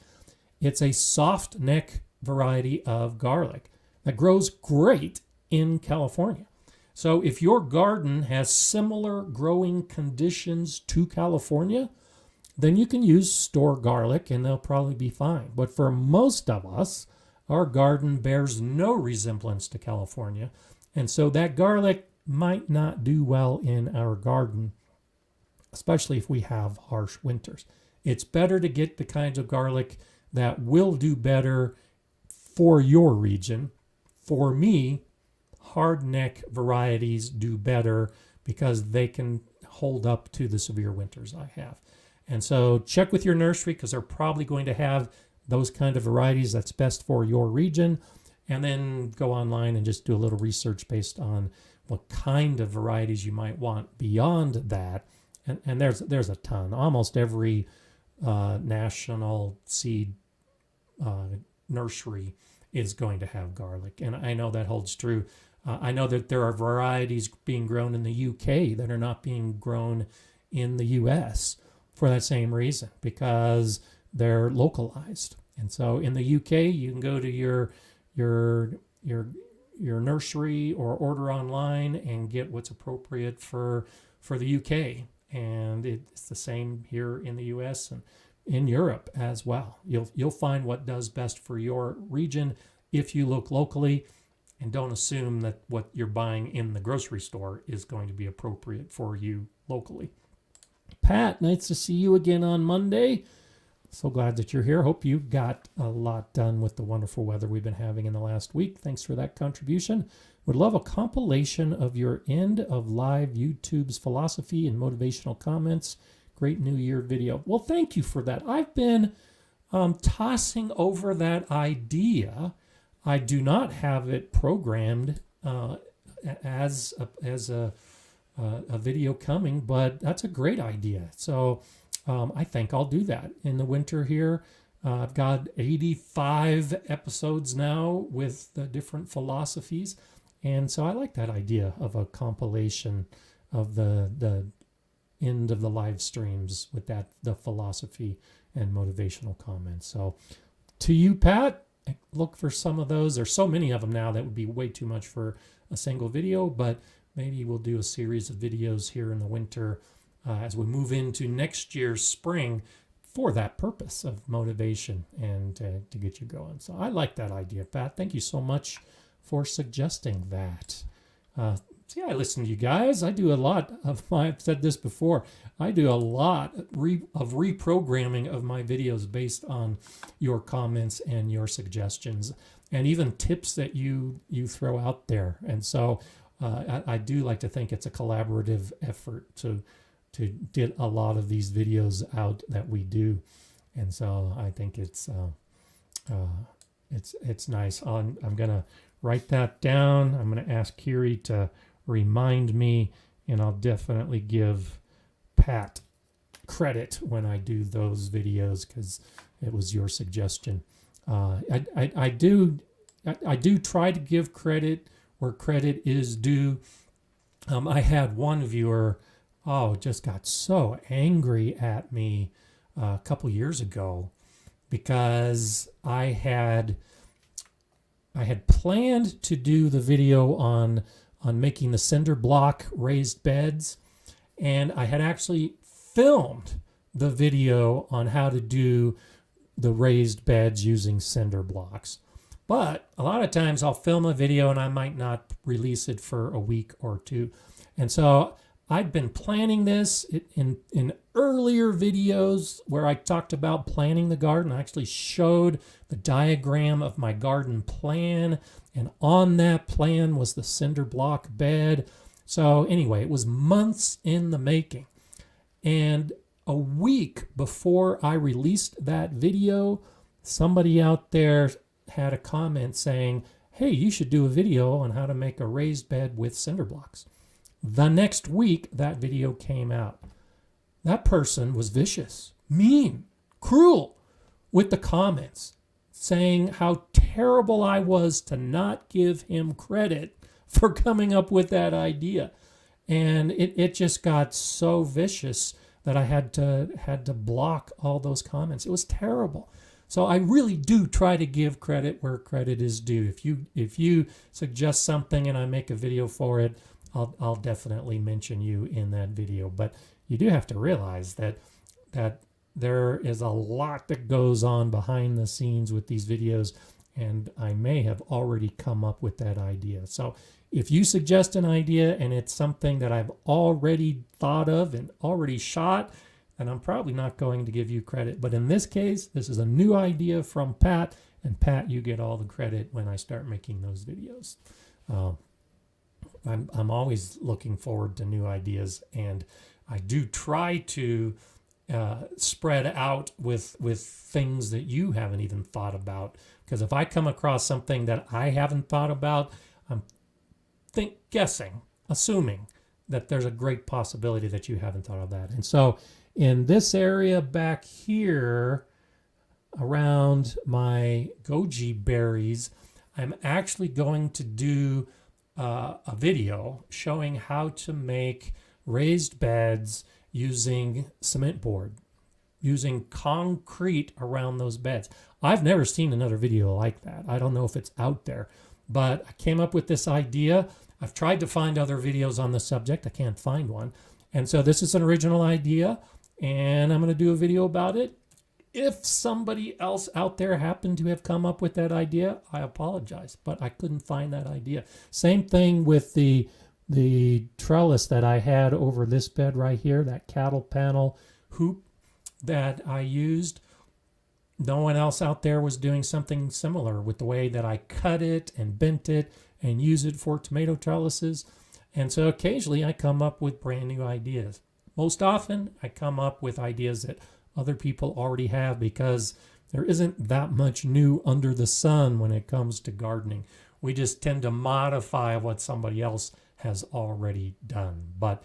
It's a soft neck variety of garlic that grows great in California. So if your garden has similar growing conditions to California, then you can use store garlic and they'll probably be fine. But for most of us, our garden bears no resemblance to California. And so that garlic might not do well in our garden, especially if we have harsh winters. It's better to get the kinds of garlic that will do better for your region. For me, hardneck varieties do better because they can hold up to the severe winters I have. And so check with your nursery because they're probably going to have those kind of varieties that's best for your region. And then go online and just do a little research based on what kind of varieties you might want beyond that. And there's a ton. Almost every national seed nursery is going to have garlic. And I know that holds true. I know that there are varieties being grown in the UK that are not being grown in the US for that same reason, because they're localized. And so in the UK, you can go to your nursery or order online and get what's appropriate for the UK. And it's the same here in the US and in Europe as well. You'll find what does best for your region if you look locally, and don't assume that what you're buying in the grocery store is going to be appropriate for you locally. Pat, nice to see you again on Monday. So glad that you're here. Hope you got a lot done with the wonderful weather we've been having in the last week. Thanks for that contribution. Would love a compilation of your end of live YouTube's philosophy and motivational comments. Great New Year video. Well, thank you for that. I've been tossing over that idea. I do not have it programmed as a video coming, but that's a great idea. So I think I'll do that in the winter here. I've got 85 episodes now with the different philosophies. And so I like that idea of a compilation of the end of the live streams with the philosophy and motivational comments. So to you, Pat, look for some of those. There's so many of them now that would be way too much for a single video, but maybe we'll do a series of videos here in the winter as we move into next year's spring for that purpose of motivation and to get you going. So I like that idea, Pat. Thank you so much for suggesting that. See, I listen to you guys. I do a lot of I've said this before, I do a lot of reprogramming of my videos based on your comments and your suggestions and even tips that you throw out there. And so I do like to think it's a collaborative effort to get a lot of these videos out that we do. And so I think it's nice. I'm going to write that down. I'm going to ask Kiri to remind me, and I'll definitely give Pat credit when I do those videos because it was your suggestion. I do try to give credit where credit is due. I had one viewer just got so angry at me a couple years ago because I had planned to do the video on making the cinder block raised beds, and I had actually filmed the video on how to do the raised beds using cinder blocks. But a lot of times I'll film a video and I might not release it for a week or two. And so I'd been planning this in earlier videos where I talked about planning the garden. I actually showed the diagram of my garden plan, and on that plan was the cinder block bed. So anyway, it was months in the making. And a week before I released that video, somebody out there had a comment saying, hey, you should do a video on how to make a raised bed with cinder blocks. The next week, that video came out. That person was vicious, mean, cruel with the comments, saying how terrible I was to not give him credit for coming up with that idea. And it just got so vicious that I had to block all those comments. It was terrible. So I really do try to give credit where credit is due. If you suggest something and I make a video for it, I'll definitely mention you in that video. But you do have to realize that there is a lot that goes on behind the scenes with these videos, and I may have already come up with that idea. So if you suggest an idea and it's something that I've already thought of and already shot, then I'm probably not going to give you credit. But in this case, this is a new idea from Pat, and Pat, you get all the credit when I start making those videos. I'm always looking forward to new ideas, and I do try to spread out with things that you haven't even thought about. Because if I come across something that I haven't thought about, I'm assuming that there's a great possibility that you haven't thought of that. And so in this area back here around my goji berries, I'm actually going to do a video showing how to make raised beds using cement board, using concrete around those beds. I've never seen another video like that. I don't know if it's out there, but I came up with this idea. I've tried to find other videos on the subject. I can't find one. And so this is an original idea, and I'm going to do a video about it. If somebody else out there happened to have come up with that idea, I apologize, but I couldn't find that idea. Same thing with the trellis that I had over this bed right here, that cattle panel hoop that I used. No one else out there was doing something similar with the way that I cut it and bent it and use it for tomato trellises. And so occasionally I come up with brand new ideas. Most often I come up with ideas that other people already have, because there isn't that much new under the sun when it comes to gardening. We just tend to modify what somebody else has already done. But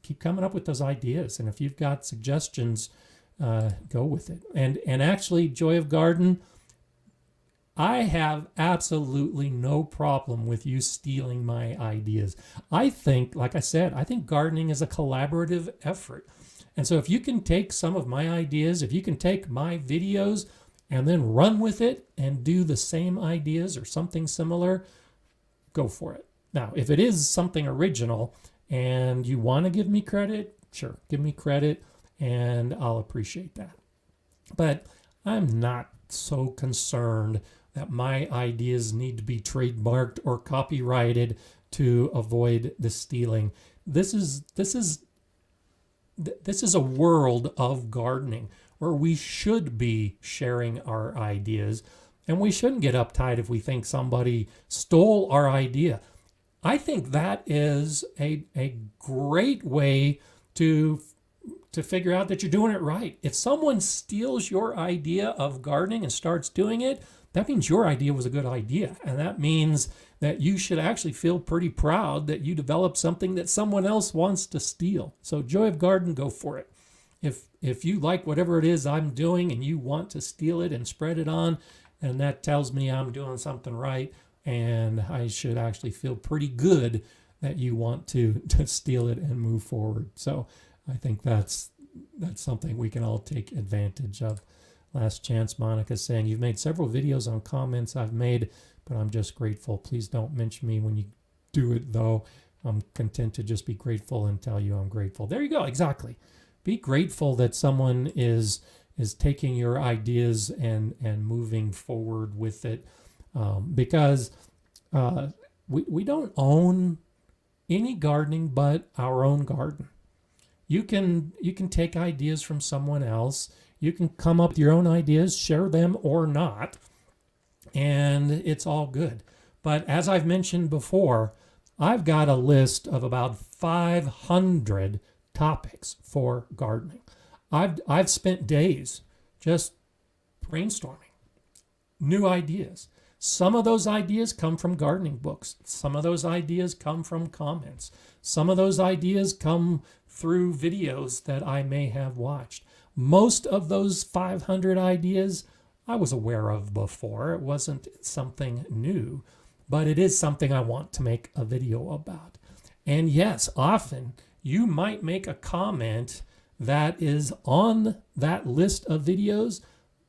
keep coming up with those ideas, and if you've got suggestions, go with it. And actually, Joy of Garden, I have absolutely no problem with you stealing my ideas. I think, like I said, I think gardening is a collaborative effort. And so if you can take some of my ideas, if you can take my videos and then run with it and do the same ideas or something similar, go for it. Now, if it is something original and you want to give me credit, sure, give me credit and I'll appreciate that. But I'm not so concerned that my ideas need to be trademarked or copyrighted to avoid the stealing. This is a world of gardening where we should be sharing our ideas, and we shouldn't get uptight if we think somebody stole our idea. I think that is a great way to figure out that you're doing it right. If someone steals your idea of gardening and starts doing it, that means your idea was a good idea. And that means that you should actually feel pretty proud that you developed something that someone else wants to steal. So Joy of Garden, go for it. If you like whatever it is I'm doing and you want to steal it and spread it on, and that tells me I'm doing something right, and I should actually feel pretty good that you want to steal it and move forward. So I think that's something we can all take advantage of. Last Chance Monica saying, you've made several videos on comments I've made, but I'm just grateful. Please don't mention me when you do it, though. I'm content to just be grateful and tell you I'm grateful. There you go. Exactly. Be grateful that someone is taking your ideas and moving forward with it, because we don't own any gardening but our own garden. You can take ideas from someone else. You can come up with your own ideas, share them or not, and it's all good. But as I've mentioned before, I've got a list of about 500 topics for gardening. I've spent days just brainstorming new ideas. Some of those ideas come from gardening books. Some of those ideas come from comments. Some of those ideas come through videos that I may have watched. Most of those 500 ideas I was aware of before. It wasn't something new, but it is something I want to make a video about. And yes, often you might make a comment that is on that list of videos,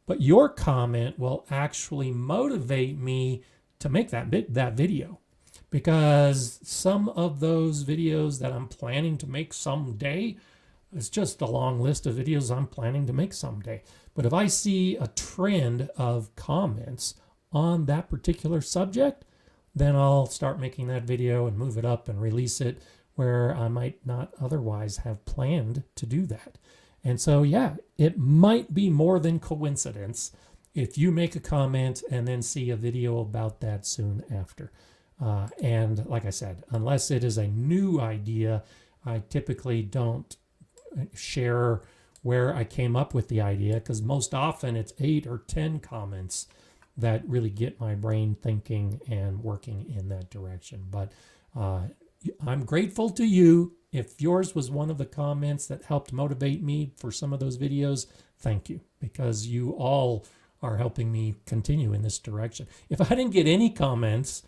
but your comment will actually motivate me to make that video, because some of those videos that I'm planning to make someday, it's just a long list of videos I'm planning to make someday. But if I see a trend of comments on that particular subject, then I'll start making that video and move it up and release it where I might not otherwise have planned to do that. And so, yeah, it might be more than coincidence if you make a comment and then see a video about that soon after. And like I said, unless it is a new idea, I typically don't share where I came up with the idea, because most often it's 8 or 10 comments that really get my brain thinking and working in that direction. But I'm grateful to you. If yours was one of the comments that helped motivate me for some of those videos, thank you, because you all are helping me continue in this direction. If I didn't get any comments,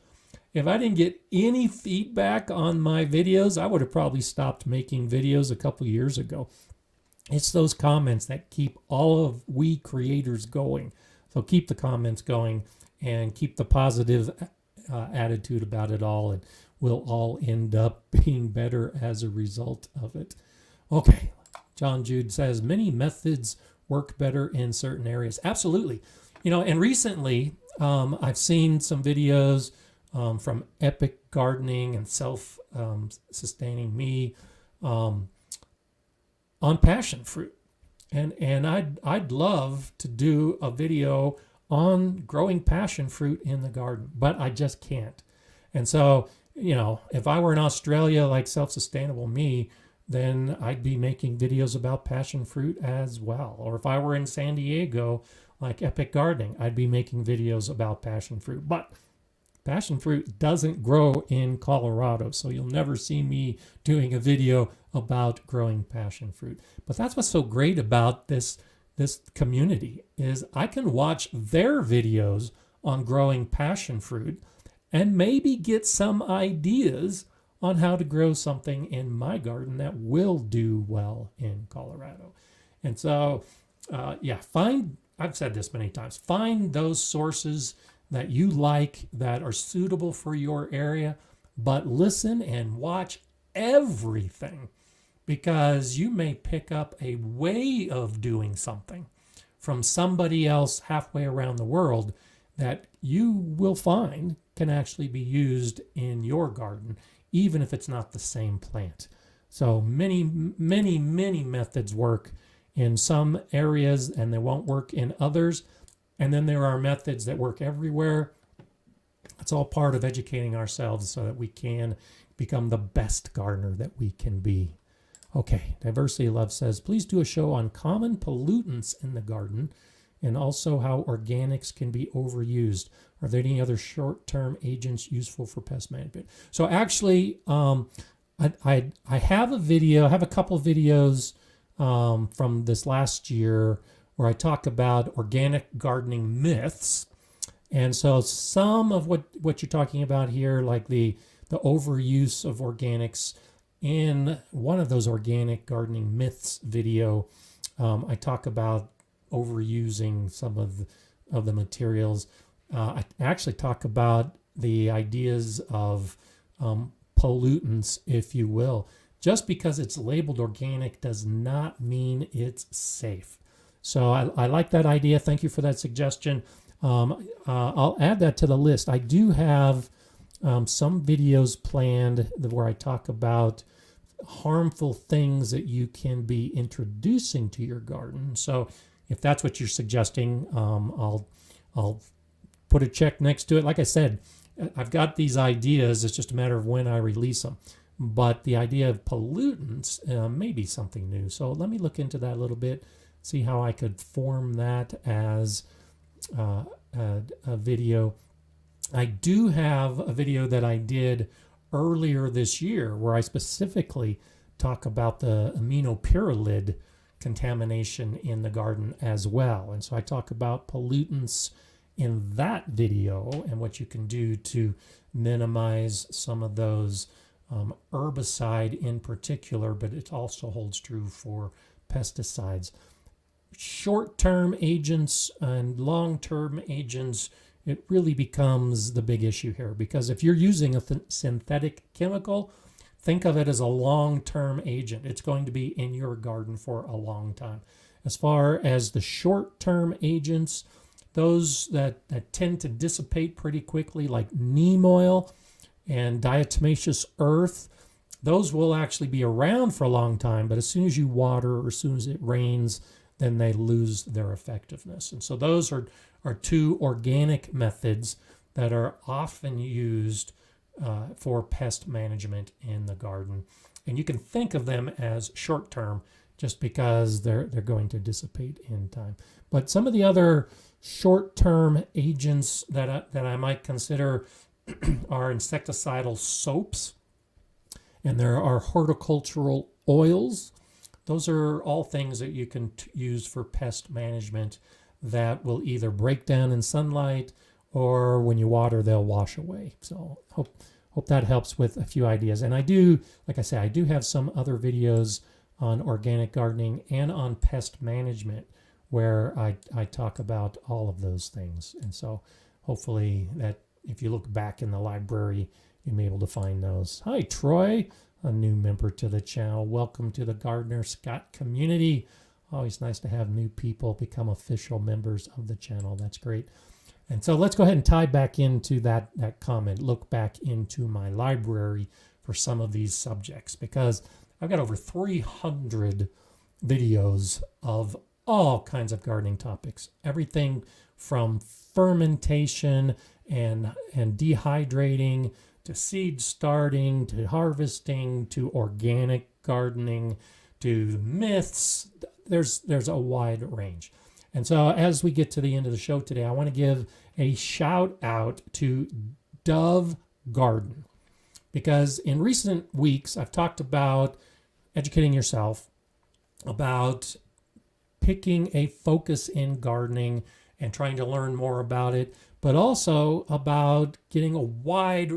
if I didn't get any feedback on my videos, I would have probably stopped making videos a couple years ago. It's those comments that keep all of we creators going. So keep the comments going and keep the positive attitude about it all, and we'll all end up being better as a result of it. Okay, John Jude says, many methods work better in certain areas. Absolutely. You know, and recently I've seen some videos from Epic Gardening and Self-Sustaining Me on passion fruit. And I'd love to do a video on growing passion fruit in the garden, but I just can't. And so, you know, if I were in Australia like Self-Sustainable Me, then I'd be making videos about passion fruit as well. Or if I were in San Diego like Epic Gardening, I'd be making videos about passion fruit. But passion fruit doesn't grow in Colorado, so you'll never see me doing a video about growing passion fruit. But that's what's so great about this community, is I can watch their videos on growing passion fruit and maybe get some ideas on how to grow something in my garden that will do well in Colorado. And so, yeah, I've said this many times, find those sources that you like, that are suitable for your area, but listen and watch everything, because you may pick up a way of doing something from somebody else halfway around the world that you will find can actually be used in your garden, even if it's not the same plant. So many methods work in some areas and they won't work in others. And then there are methods that work everywhere. It's all part of educating ourselves so that we can become the best gardener that we can be. Okay, Diversity Love says, please do a show on common pollutants in the garden and also how organics can be overused. Are there any other short-term agents useful for pest management? So actually, I have a video, I have a couple of videos from this last year where I talk about organic gardening myths. And so some of what you're talking about here, like the overuse of organics, in one of those organic gardening myths video, I talk about overusing some of the materials. I actually talk about the ideas of pollutants, if you will. Just because it's labeled organic does not mean it's safe. So I like that idea. Thank you for that suggestion. I'll add that to the list. I do have some videos planned where I talk about harmful things that you can be introducing to your garden. So if that's what you're suggesting, I'll put a check next to it. Like I said, I've got these ideas. It's just a matter of when I release them. But the idea of pollutants may be something new. So let me look into that a little bit, see how I could form that as a video. I do have a video that I did earlier this year where I specifically talk about the aminopyrrolid contamination in the garden as well. And so I talk about pollutants in that video and what you can do to minimize some of those herbicide in particular, but it also holds true for pesticides. Short-term agents and long-term agents, it really becomes the big issue here, because if you're using a synthetic chemical, think of it as a long-term agent. It's going to be in your garden for a long time. As far as the short-term agents, those that tend to dissipate pretty quickly, like neem oil and diatomaceous earth, those will actually be around for a long time, but as soon as you water or as soon as it rains, then they lose their effectiveness. And so those are two organic methods that are often used for pest management in the garden. And you can think of them as short-term just because they're going to dissipate in time. But some of the other short-term agents that I might consider are insecticidal soaps, and there are horticultural oils. Those are all things that you can use for pest management that will either break down in sunlight or when you water, they'll wash away. So hope that helps with a few ideas. And I do, like I say, I do have some other videos on organic gardening and on pest management where I talk about all of those things. And so hopefully that if you look back in the library, you'll be able to find those. Hi, Troy, a new member to the channel. Welcome to the Gardener Scott community. Always nice to have new people become official members of the channel. That's great. And so let's go ahead and tie back into that comment. Look back into my library for some of these subjects, because I've got over 300 videos of all kinds of gardening topics. Everything from fermentation and dehydrating to seed starting to harvesting to organic gardening to myths. There's a wide range. And so as we get to the end of the show today, I want to give a shout out to Dove Garden, because in recent weeks I've talked about educating yourself about picking a focus in gardening and trying to learn more about it, but also about getting a wide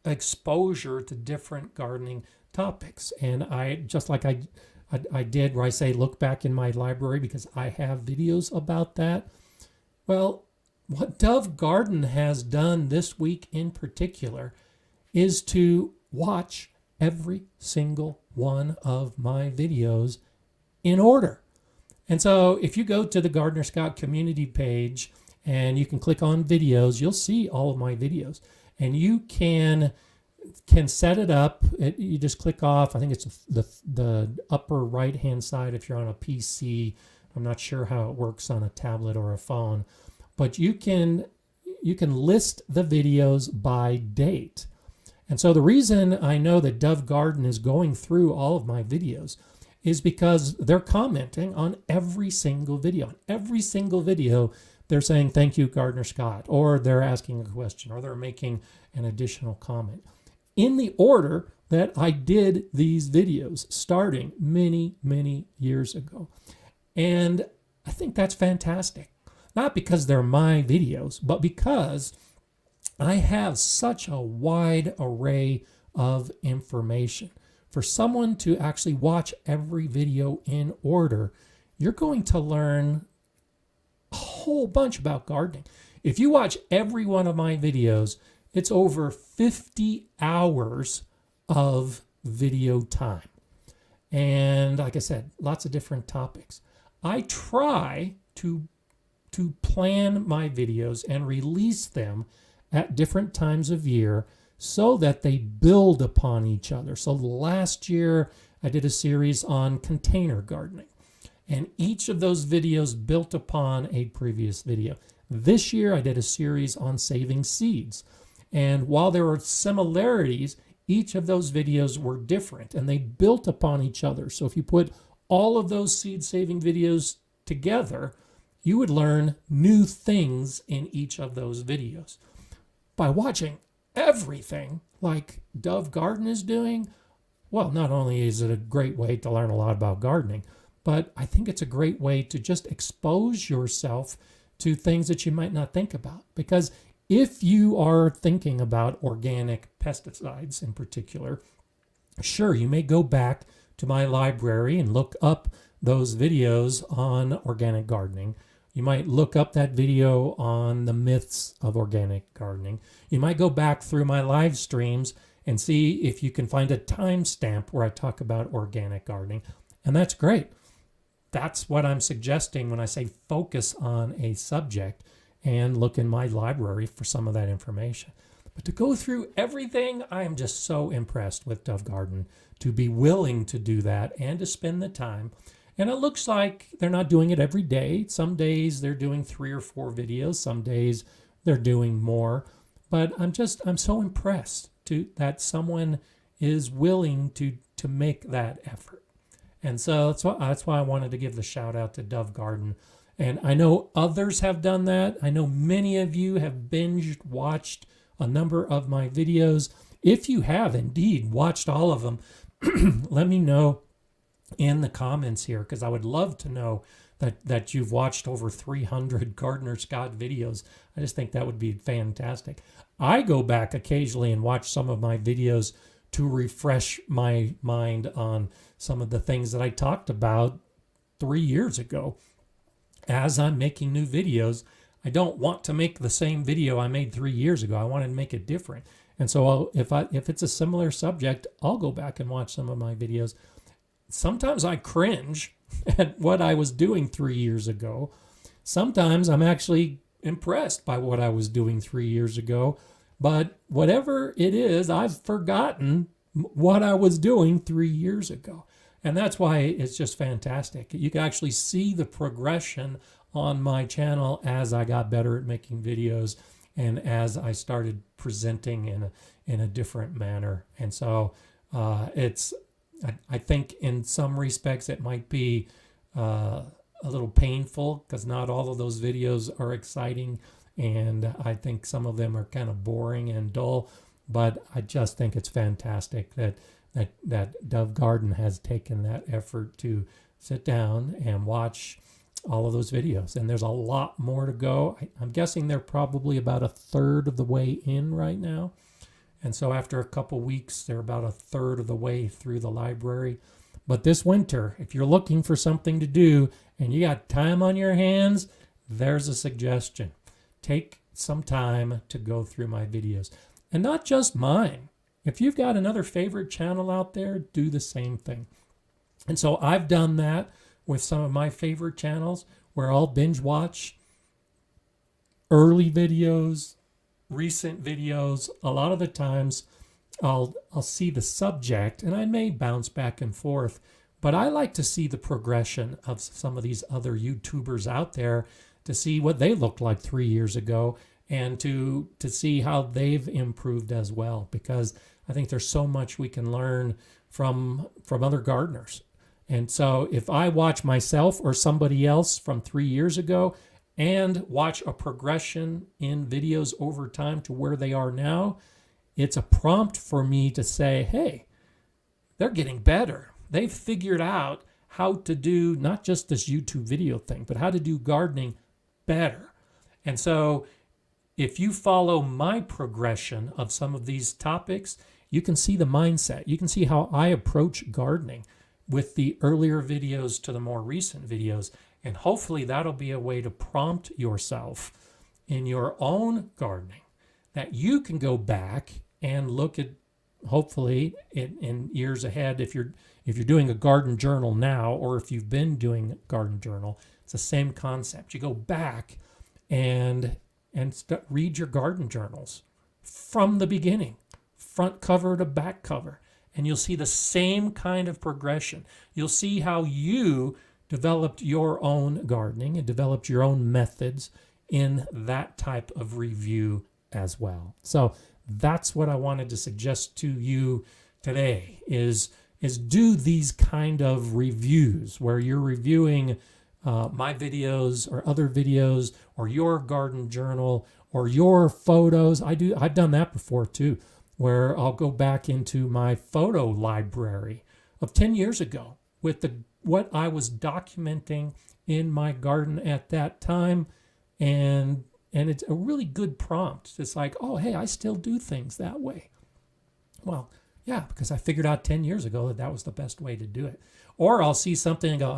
exposure to different gardening topics. And I, just like I did where I say look back in my library because I have videos about that. Well, what Dove Garden has done this week in particular is to watch every single one of my videos in order. And so if you go to the Gardener Scout community page and you can click on videos, you'll see all of my videos. And you can set it up. You just click off, I think it's the upper right hand side if you're on a PC. I'm not sure how it works on a tablet or a phone, but you can list the videos by date. And so the reason I know that Dove Garden is going through all of my videos is because they're commenting on every single video. On every single video, they're saying, thank you, Gardener Scott, or they're asking a question, or they're making an additional comment in the order that I did these videos starting many, many years ago. And I think that's fantastic. Not because they're my videos, but because I have such a wide array of information. For someone to actually watch every video in order, you're going to learn whole bunch about gardening. If you watch every one of my videos, it's over 50 hours of video time. And like I said, lots of different topics. I try to plan my videos and release them at different times of year so that they build upon each other. So last year I did a series on container gardening, and each of those videos built upon a previous video. This year I did a series on saving seeds, and while there were similarities, each of those videos were different and they built upon each other. So if you put all of those seed saving videos together, you would learn new things in each of those videos. By watching everything like Dove Garden is doing, well, not only is it a great way to learn a lot about gardening, but I think it's a great way to just expose yourself to things that you might not think about. Because if you are thinking about organic pesticides in particular, sure, you may go back to my library and look up those videos on organic gardening. You might look up that video on the myths of organic gardening. You might go back through my live streams and see if you can find a timestamp where I talk about organic gardening. And that's great. That's what I'm suggesting when I say focus on a subject and look in my library for some of that information. But to go through everything, I am just so impressed with Dove Garden to be willing to do that and to spend the time. And it looks like they're not doing it every day. Some days they're doing 3 or 4 videos. Some days they're doing more. But I'm so impressed that someone is willing to make that effort. And so that's why I wanted to give the shout out to Dove Garden. And I know others have done that. I know many of you have binged watched a number of my videos. If you have indeed watched all of them, let me know in the comments here, because I would love to know that you've watched over 300 Gardener Scott videos. I just think that would be fantastic. I go back occasionally and watch some of my videos to refresh my mind on some of the things that I talked about 3 years ago. As I'm making new videos, I don't want to make the same video I made 3 years ago. I want to make it different. And so if it's a similar subject, I'll go back and watch some of my videos. Sometimes I cringe at what I was doing 3 years ago. Sometimes I'm actually impressed by what I was doing 3 years ago. But whatever it is, I've forgotten what I was doing 3 years ago. And that's why it's just fantastic. You can actually see the progression on my channel as I got better at making videos and as I started presenting in a different manner. And so I think in some respects it might be a little painful because not all of those videos are exciting, and I think some of them are kind of boring and dull, but I just think it's fantastic that Dove Garden has taken that effort to sit down and watch all of those videos. And there's a lot more to go. I'm guessing they're probably about a third of the way in right now. And so after a couple weeks, they're about a third of the way through the library. But this winter, if you're looking for something to do and you got time on your hands, there's a suggestion. Take some time to go through my videos. And not just mine. If you've got another favorite channel out there, do the same thing. And so I've done that with some of my favorite channels where I'll binge watch early videos, recent videos. A lot of the times I'll see the subject and I may bounce back and forth, but I like to see the progression of some of these other YouTubers out there to see what they looked like 3 years ago and to see how they've improved as well, because I think there's so much we can learn from other gardeners. And so if I watch myself or somebody else from 3 years ago and watch a progression in videos over time to where they are now, it's a prompt for me to say, hey, they're getting better. They've figured out how to do not just this YouTube video thing, but how to do gardening better. And so if you follow my progression of some of these topics, you can see the mindset. You can see how I approach gardening. with the earlier videos to the more recent videos. And hopefully that'll be a way to prompt yourself in your own gardening, that you can go back and look at, hopefully in years ahead, if you're doing a garden journal now, or if you've been doing a garden journal, it's the same concept. You go back and read your garden journals from the beginning, front cover to back cover, and you'll see the same kind of progression. You'll see how you developed your own gardening and developed your own methods in that type of review as well. So that's what I wanted to suggest to you today, is do these kind of reviews where you're reviewing my videos or other videos or your garden journal or your photos. I've done that before too, where I'll go back into my photo library of 10 years ago with what I was documenting in my garden at that time, and it's a really good prompt. It's like, oh, hey, I still do things that way. Well, yeah, because I figured out 10 years ago that was the best way to do it. Or I'll see something and go,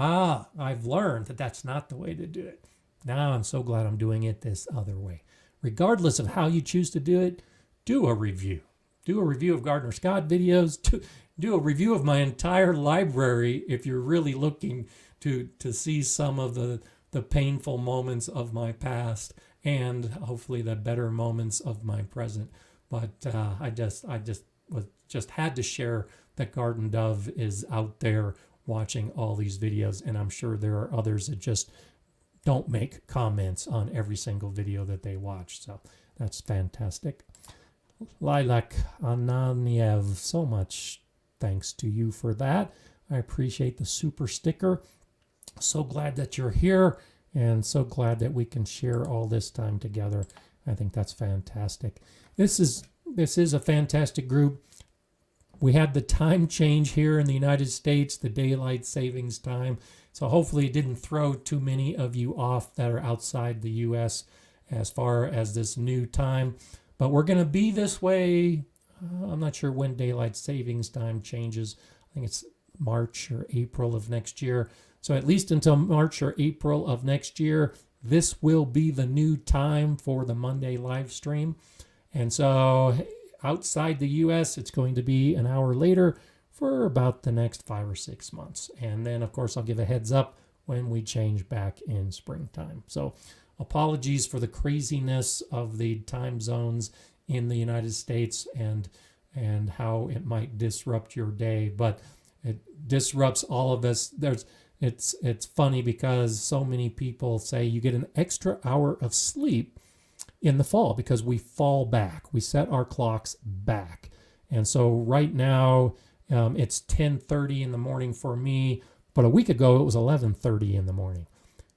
I've learned that that's not the way to do it. Now I'm so glad I'm doing it this other way. Regardless of how you choose to do it, do a review. Do a review of Gardener Scott videos. Do a review of my entire library if you're really looking to see some of the painful moments of my past and hopefully the better moments of my present. But I just had to share that Garden Dove is out there watching all these videos, and I'm sure there are others that just don't make comments on every single video that they watch. So that's fantastic. Lilac Ananiev, so much thanks to you for that. I appreciate the super sticker. So glad that you're here, and so glad that we can share all this time together. I think that's fantastic. This is a fantastic group. We had the time change here in the United States, the daylight savings time. So hopefully it didn't throw too many of you off that are outside the US as far as this new time. But we're going to be this way. I'm not sure when daylight savings time changes. I think it's March or April of next year. So at least until March or April of next year, this will be the new time for the Monday live stream. And so outside the US, it's going to be an hour later for about the next 5 or 6 months. And then, of course, I'll give a heads up when we change back in springtime. So apologies for the craziness of the time zones in the United States and how it might disrupt your day, but it disrupts all of us. It's funny because so many people say you get an extra hour of sleep in the fall because we fall back. We set our clocks back. And so right now it's 10:30 in the morning for me, but a week ago it was 11:30 in the morning.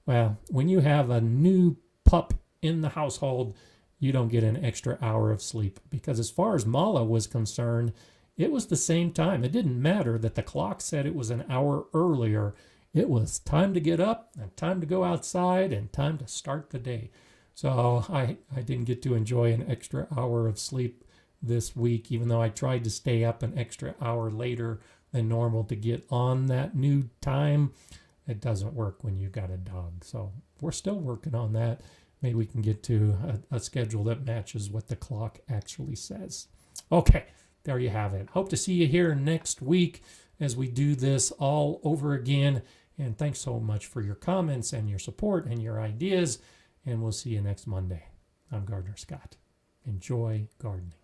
Well, when you have a new pup in the household, you don't get an extra hour of sleep, because as far as Mala was concerned, it was the same time. It didn't matter that the clock said it was an hour earlier. It was time to get up and time to go outside and time to start the day. So I didn't get to enjoy an extra hour of sleep this week, even though I tried to stay up an extra hour later than normal to get on that new time. It doesn't work when you got a dog. So we're still working on that. Maybe we can get to a schedule that matches what the clock actually says. Okay, there you have it. Hope to see you here next week as we do this all over again. And thanks so much for your comments and your support and your ideas. And we'll see you next Monday. I'm Gardener Scott. Enjoy gardening.